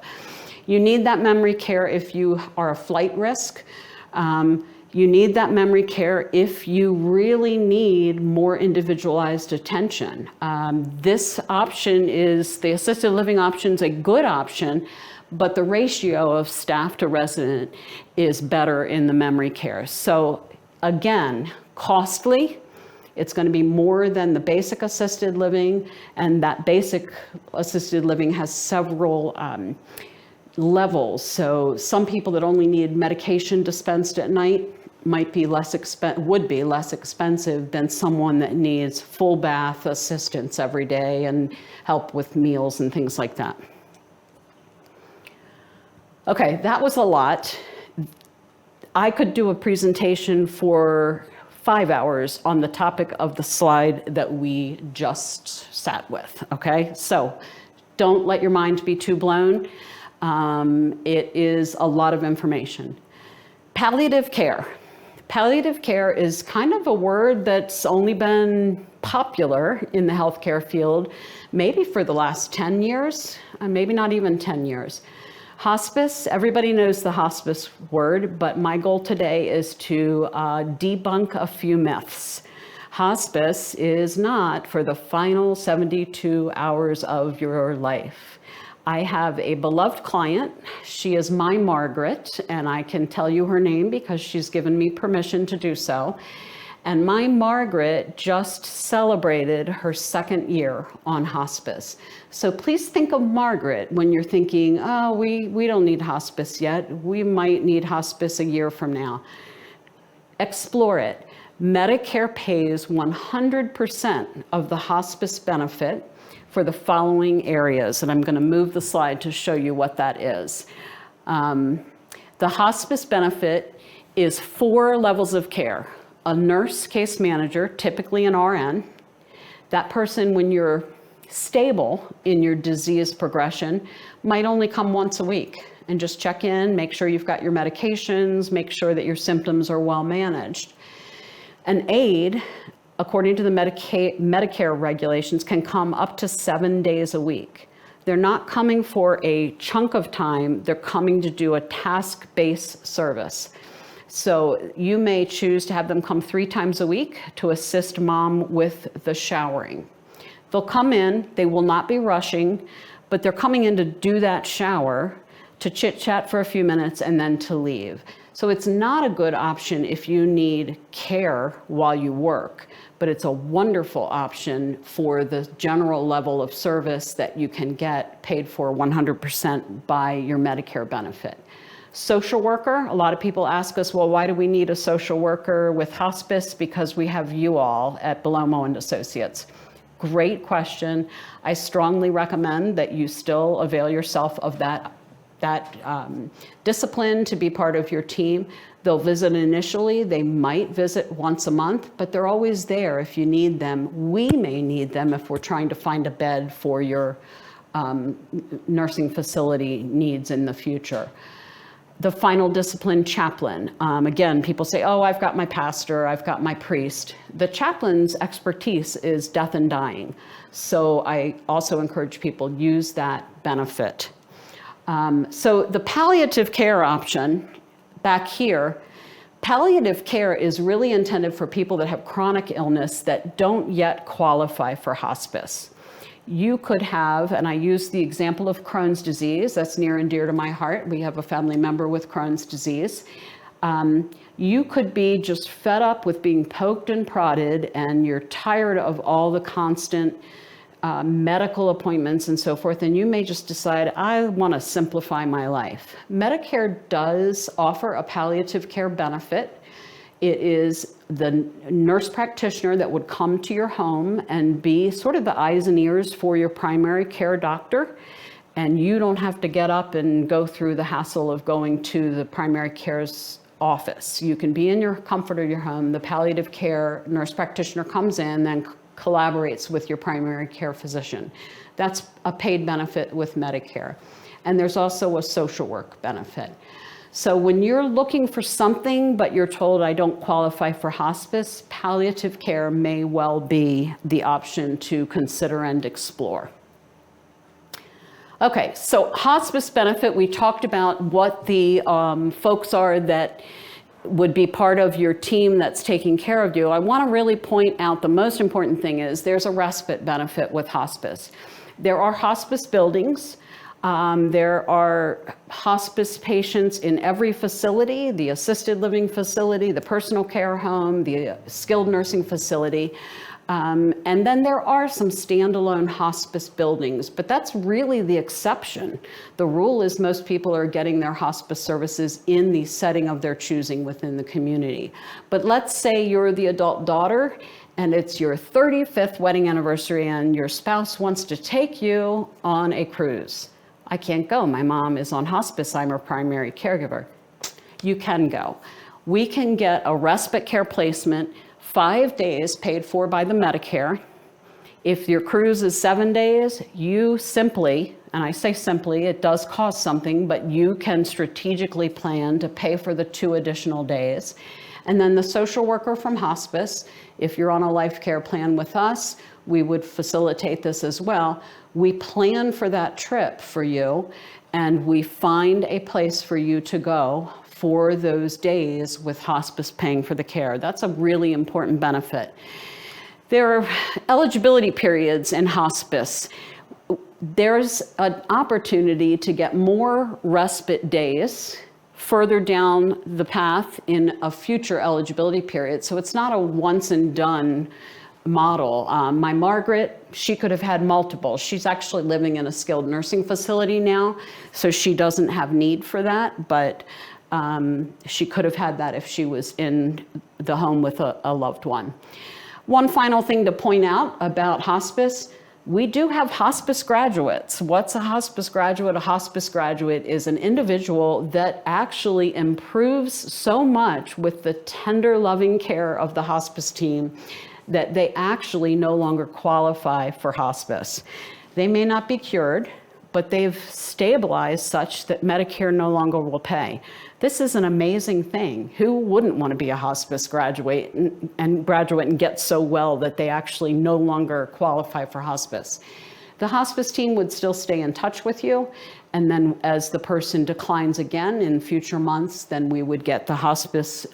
You need that memory care if you are a flight risk. You need that memory care if you really need more individualized attention. This option is, the assisted living option is a good option, but the ratio of staff to resident is better in the memory care. So again, costly. It's going to be more than the basic assisted living, and that basic assisted living has several levels. So some people that only need medication dispensed at night would be less expensive than someone that needs full bath assistance every day and help with meals and things like that. Okay, that was a lot. I could do a presentation for 5 hours on the topic of the slide that we just sat with, okay? So don't let your mind be too blown. It is a lot of information. Palliative care. Palliative care is kind of a word that's only been popular in the healthcare field, maybe for the last 10 years, maybe not even 10 years. Hospice, everybody knows the hospice word, but my goal today is to debunk a few myths. Hospice is not for the final 72 hours of your life. I have a beloved client. She is my Margaret, and I can tell you her name because she's given me permission to do so. And my Margaret just celebrated her 2nd year on hospice. So please think of Margaret when you're thinking, oh, we don't need hospice yet. We might need hospice a year from now. Explore it. Medicare pays 100% of the hospice benefit for the following areas, and I'm going to move the slide to show you what that is. The hospice benefit is 4 levels of care. A nurse case manager, typically an RN. That person, when you're stable in your disease progression might only come once a week and just check in, make sure you've got your medications, make sure that your symptoms are well managed. An aide, according to the Medicare regulations, can come up to 7 days a week. They're not coming for a chunk of time, they're coming to do a task-based service. So you may choose to have them come 3 times a week to assist mom with the showering. They'll come in, they will not be rushing, but they're coming in to do that shower, to chit chat for a few minutes and then to leave. So it's not a good option if you need care while you work, but it's a wonderful option for the general level of service that you can get paid for 100% by your Medicare benefit. Social worker, a lot of people ask us, well, why do we need a social worker with hospice? Because we have you all at Bellomo and Associates. Great question. I strongly recommend that you still avail yourself of that discipline to be part of your team. They'll visit initially, they might visit once a month, but they're always there if you need them. We may need them if we're trying to find a bed for your nursing facility needs in the future. The final discipline, chaplain. Again, people say, oh, I've got my pastor, I've got my priest. The chaplain's expertise is death and dying. So I also encourage people use that benefit. So the palliative care option back here, palliative care is really intended for people that have chronic illness that don't yet qualify for hospice. You could have, and I use the example of Crohn's disease, that's near and dear to my heart. We have a family member with Crohn's disease. You could be just fed up with being poked and prodded, and you're tired of all the constant medical appointments and so forth, and you may just decide, I want to simplify my life. Medicare does offer a palliative care benefit. It is the nurse practitioner that would come to your home and be sort of the eyes and ears for your primary care doctor, and you don't have to get up and go through the hassle of going to the primary care's office. You can be in your comfort of your home. The palliative care nurse practitioner comes in, then collaborates with your primary care physician. That's a paid benefit with Medicare. And there's also a social work benefit. So when you're looking for something, but you're told I don't qualify for hospice, palliative care may well be the option to consider and explore. Okay, so hospice benefit, we talked about what the folks are that would be part of your team that's taking care of you. I want to really point out the most important thing is there's a respite benefit with hospice. There are hospice buildings. There are hospice patients in every facility, the assisted living facility, the personal care home, the skilled nursing facility. And then there are some standalone hospice buildings, but that's really the exception. The rule is most people are getting their hospice services in the setting of their choosing within the community. But let's say you're the adult daughter and it's your 35th wedding anniversary and your spouse wants to take you on a cruise. I can't go, my mom is on hospice, I'm her primary caregiver. You can go. We can get a respite care placement 5 days paid for by the Medicare. If your cruise is 7 days, you simply, and I say simply, it does cost something, but you can strategically plan to pay for the 2 additional days. And then the social worker from hospice, if you're on a life care plan with us, we would facilitate this as well. We plan for that trip for you, and we find a place for you to go for those days with hospice paying for the care. That's a really important benefit. There are eligibility periods in hospice. There's an opportunity to get more respite days further down the path in a future eligibility period. So it's not a once and done model. My Margaret, she could have had multiple. She's actually living in a skilled nursing facility now, so she doesn't have need for that, but she could have had that if she was in the home with a loved one. One final thing to point out about hospice, we do have hospice graduates. What's a hospice graduate? A hospice graduate is an individual that actually improves so much with the tender, loving care of the hospice team that they actually no longer qualify for hospice. They may not be cured, but they've stabilized such that Medicare no longer will pay. This is an amazing thing. Who wouldn't want to be a hospice graduate and graduate and get so well that they actually no longer qualify for hospice? The hospice team would still stay in touch with you, and then as the person declines again in future months, then we would get the hospice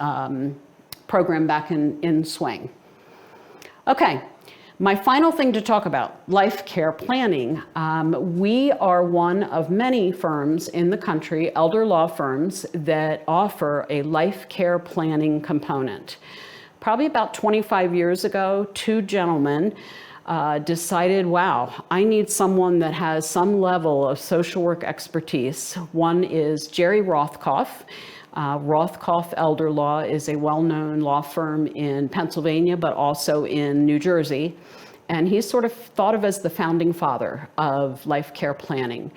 program back in swing. Okay, my final thing to talk about, life care planning. We are one of many firms in the country, elder law firms, that offer a life care planning component. Probably about 25 years ago, two gentlemen decided, wow, I need someone that has some level of social work expertise. One is Jerry Rothkopf. Rothkopf Elder Law is a well-known law firm in Pennsylvania, but also in New Jersey. And he's sort of thought of as the founding father of life care planning.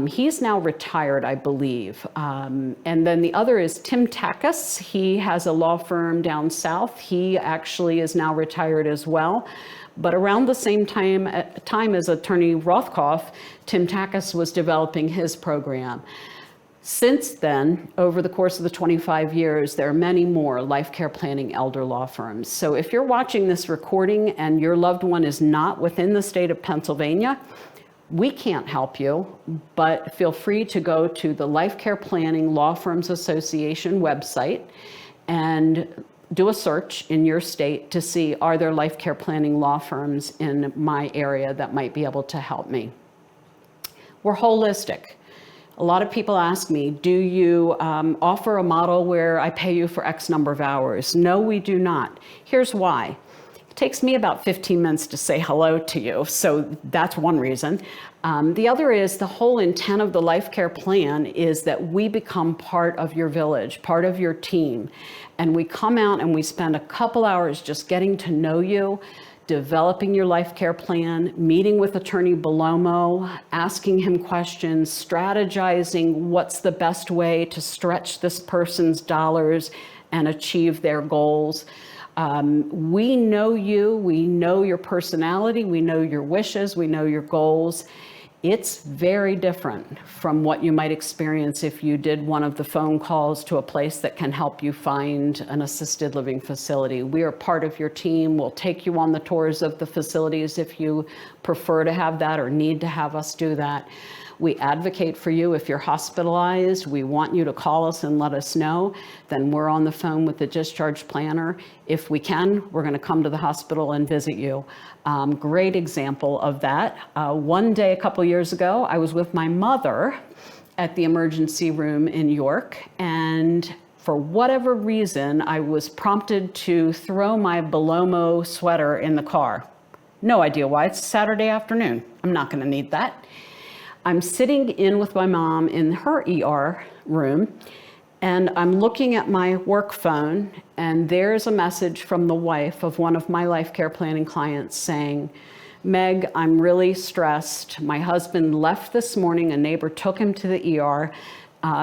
He's now retired, I believe. And then the other is Tim Takis. He has a law firm down south. He actually is now retired as well. But around the same time as attorney Rothkopf, Tim Takis was developing his program. Since then, over the course of the 25 years, there are many more life care planning elder law firms. So if you're watching this recording and your loved one is not within the state of Pennsylvania, we can't help you, but feel free to go to the Life Care Planning Law Firms Association website and do a search in your state to see, are there life care planning law firms in my area that might be able to help me? We're holistic. A lot of people ask me, do you offer a model where I pay you for X number of hours? No, we do not. Here's why. It takes me about 15 minutes to say hello to you, so that's one reason. The other is the whole intent of the life care plan is that we become part of your village, part of your team. And we come out and we spend a couple hours just getting to know you, developing your life care plan, meeting with attorney Bellomo, asking him questions, strategizing what's the best way to stretch this person's dollars and achieve their goals. We know you, we know your personality, we know your wishes, we know your goals. It's very different from what you might experience if you did one of the phone calls to a place that can help you find an assisted living facility. We are part of your team. We'll take you on the tours of the facilities if you prefer to have that or need to have us do that. We advocate for you if you're hospitalized. We want you to call us and let us know. Then we're on the phone with the discharge planner. If we can, we're going to come to the hospital and visit you. Great example of that. One day a couple years ago, I was with my mother at the emergency room in York, and for whatever reason, I was prompted to throw my Bellomo sweater in the car. No idea why. It's Saturday afternoon. I'm not going to need that. I'm sitting in with my mom in her ER room, and I'm looking at my work phone, and there's a message from the wife of one of my life care planning clients saying, Meg, I'm really stressed. My husband left this morning. A neighbor took him to the ER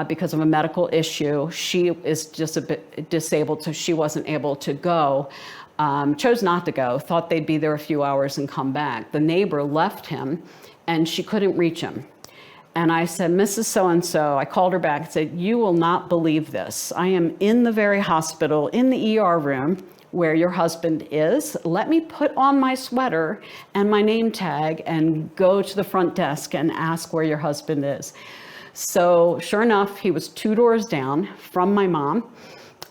because of a medical issue. She is just a bit disabled, so she wasn't able to go. Chose not to go, thought they'd be there a few hours and come back. The neighbor left him, and she couldn't reach him. And I said, Mrs. So-and-so, I called her back and said, you will not believe this. I am in the very hospital, in the ER room where your husband is. Let me put on my sweater and my name tag and go to the front desk and ask where your husband is. So sure enough, he was 2 doors down from my mom.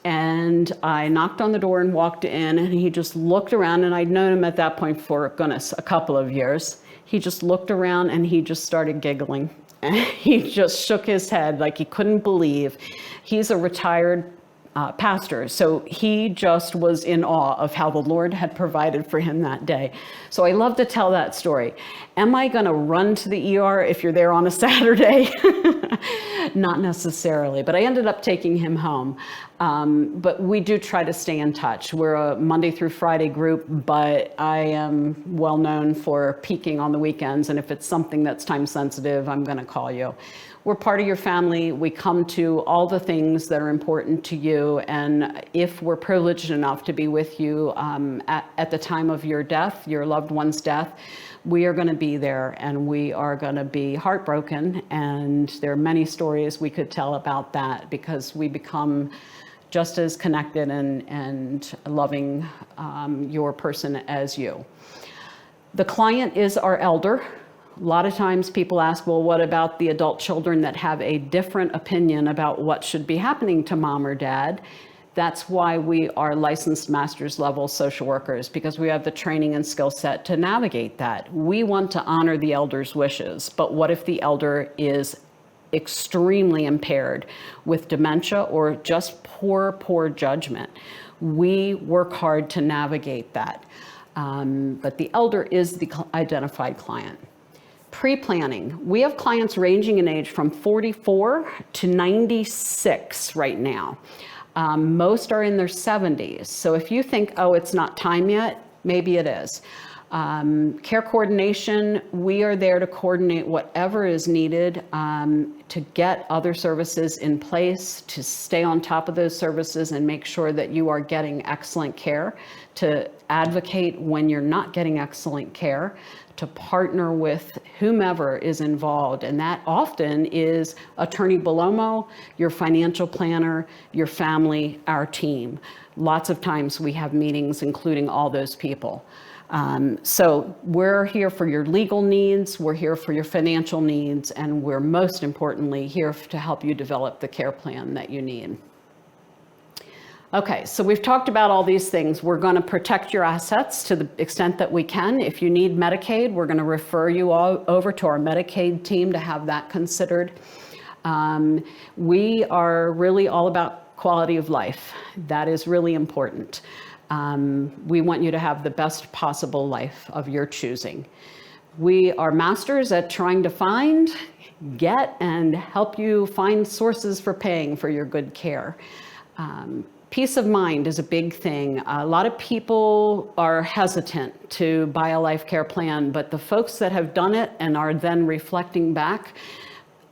And I knocked on the door and walked in, and he just looked around, and I'd known him at that point for, goodness, a couple of years. He just looked around and he just started giggling. And he just shook his head like he couldn't believe. He's a retired pastor, so he just was in awe of how the Lord had provided for him that day. So I love to tell that story. Am I going to run to the ER if you're there on a Saturday? Not necessarily, but I ended up taking him home. But we do try to stay in touch. We're a Monday through Friday group, but I am well known for peaking on the weekends, and if it's something that's time sensitive, I'm going to call you. we're part of your family. We come to all the things that are important to you. And if we're privileged enough to be with you at the time of your death, your loved one's death, we are going to be there, and we are going to be heartbroken. And there are many stories we could tell about that, because we become just as connected and loving your person as you. The client is our elder. A lot of times people ask, well, what about the adult children that have a different opinion about what should be happening to mom or dad? That's why we are licensed master's level social workers, because we have the training and skill set to navigate that. We want to honor the elder's wishes, but what if the elder is extremely impaired with dementia or just poor judgment? We work hard to navigate that. But the elder is the identified client. Pre-planning. We have clients ranging in age from 44 to 96 right now. Most are in their 70s. So if you think, oh, it's not time yet, maybe it is. Care coordination, we are there to coordinate whatever is needed to get other services in place, to stay on top of those services and make sure that you are getting excellent care, to advocate when you're not getting excellent care, to partner with whomever is involved. And that often is Attorney Bellomo, your financial planner, your family, our team. Lots of times we have meetings including all those people. So we're here for your legal needs, we're here for your financial needs, and we're most importantly here to help you develop the care plan that you need. Okay, so we've talked about all these things. We're going to protect your assets to the extent that we can. If you need Medicaid, we're going to refer you all over to our Medicaid team to have that considered. We are really all about quality of life. That is really important. We want you to have the best possible life of your choosing. We are masters at trying to find, get, and help you find sources for paying for your good care. Peace of mind is a big thing. A lot of people are hesitant to buy a life care plan, but the folks that have done it and are then reflecting back,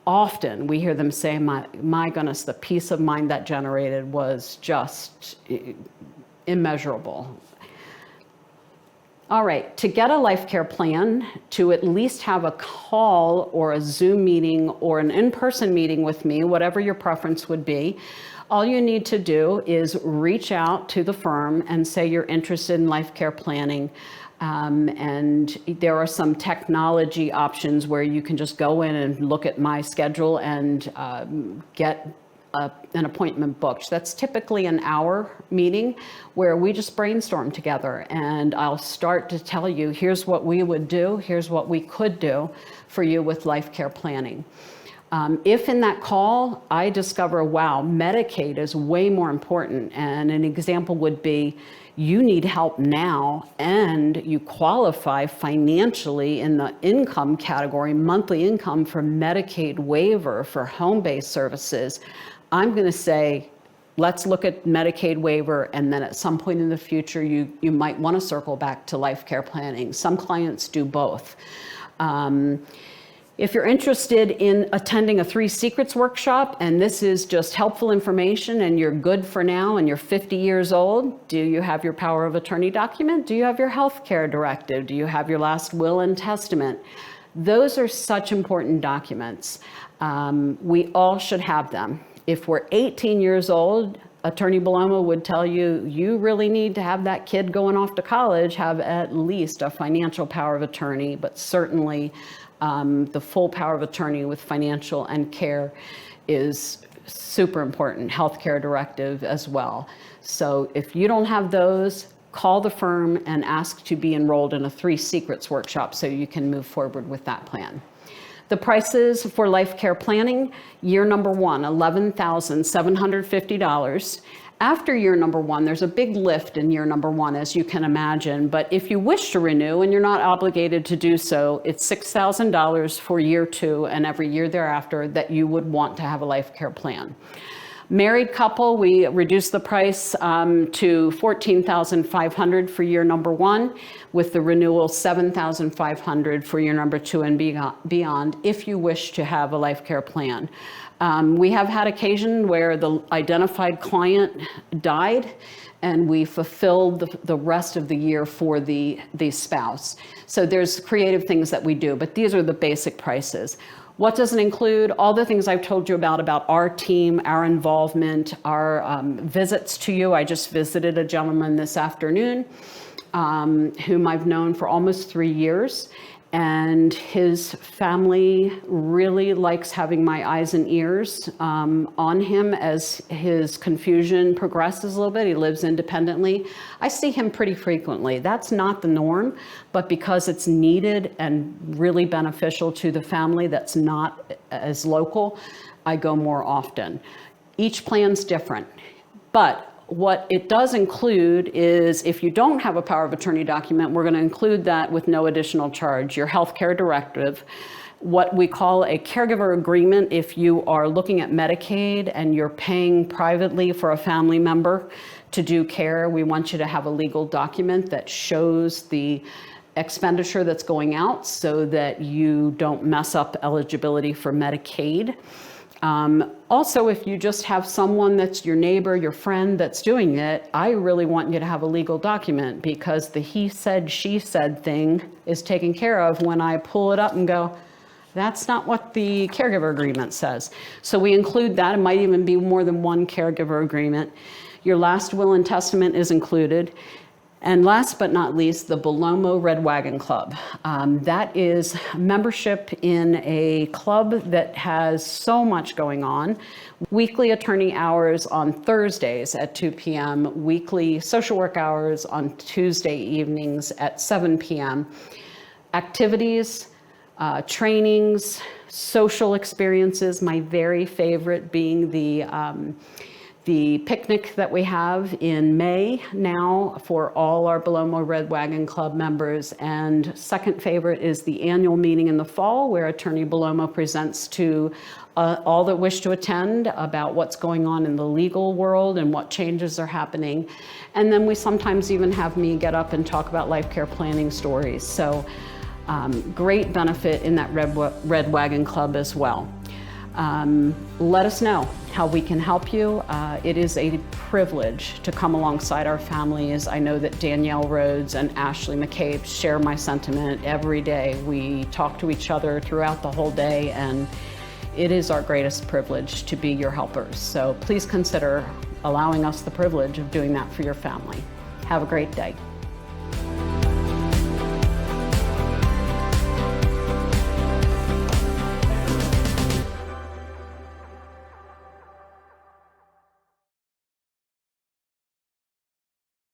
often we hear them say, my goodness, the peace of mind that generated was just immeasurable. All right, to get a life care plan, to at least have a call or a Zoom meeting or an in-person meeting with me, whatever your preference would be, all you need to do is reach out to the firm and say you're interested in life care planning. And there are some technology options where you can just go in and look at my schedule and get an appointment booked. That's typically an hour meeting where we just brainstorm together, and I'll start to tell you, here's what we would do, here's what we could do for you with life care planning. If in that call I discover, wow, Medicaid is way more important, and an example would be you need help now and you qualify financially in the income category, monthly income, for Medicaid waiver for home-based services, I'm going to say, let's look at Medicaid waiver, and then at some point in the future, you might want to circle back to life care planning. Some clients do both. If you're interested in attending a 3 Secrets workshop, and this is just helpful information and you're good for now and you're 50 years old, do you have your power of attorney document? Do you have your health care directive? Do you have your last will and testament? Those are such important documents. We all should have them. If we're 18 years old, Attorney Bellomo would tell you, you really need to have that kid going off to college have at least a financial power of attorney, but certainly the full power of attorney with financial and care is super important, healthcare directive as well. So if you don't have those, call the firm and ask to be enrolled in a 3 Secrets workshop so you can move forward with that plan. The prices for life care planning, year number 1, $11,750. After year number 1, there's a big lift in year number 1, as you can imagine. But if you wish to renew and you're not obligated to do so, it's $6,000 for year 2 and every year thereafter that you would want to have a life care plan. Married couple, we reduced the price to $14,500 for year number 1, with the renewal $7,500 for year number 2 and beyond, if you wish to have a life care plan. We have had occasion where the identified client died, and we fulfilled the rest of the year for the spouse. So there's creative things that we do, but these are the basic prices. What does it include? All the things I've told you about our team, our involvement, our visits to you. I just visited a gentleman this afternoon whom I've known for almost 3 years. And his family really likes having my eyes and ears on him as his confusion progresses a little bit. He lives independently. I see him pretty frequently. That's not the norm, but because it's needed and really beneficial to the family that's not as local, I go more often. Each plan's different, but what it does include is, if you don't have a power of attorney document, we're going to include that with no additional charge. Your healthcare directive, what we call a caregiver agreement, if you are looking at Medicaid and you're paying privately for a family member to do care, we want you to have a legal document that shows the expenditure that's going out so that you don't mess up eligibility for Medicaid. Also, if you just have someone that's your neighbor, your friend that's doing it, I really want you to have a legal document, because the he said, she said thing is taken care of when I pull it up and go, that's not what the caregiver agreement says. So we include that. It might even be more than one caregiver agreement. Your last will and testament is included. And last but not least, the Bellomo Red Wagon Club. That is membership in a club that has so much going on. Weekly attorney hours on Thursdays at 2 p.m., weekly social work hours on Tuesday evenings at 7 p.m. Activities, trainings, social experiences, my very favorite being the picnic that we have in May now for all our Bellomo Red Wagon Club members. And second favorite is the annual meeting in the fall, where Attorney Bellomo presents to all that wish to attend about what's going on in the legal world and what changes are happening. And then we sometimes even have me get up and talk about life care planning stories. So great benefit in that Red Wagon Club as well. Let us know how we can help you. It is a privilege to come alongside our families. I know that Danielle Rhodes and Ashley McCabe share my sentiment every day. We talk to each other throughout the whole day, and it is our greatest privilege to be your helpers. So please consider allowing us the privilege of doing that for your family. Have a great day.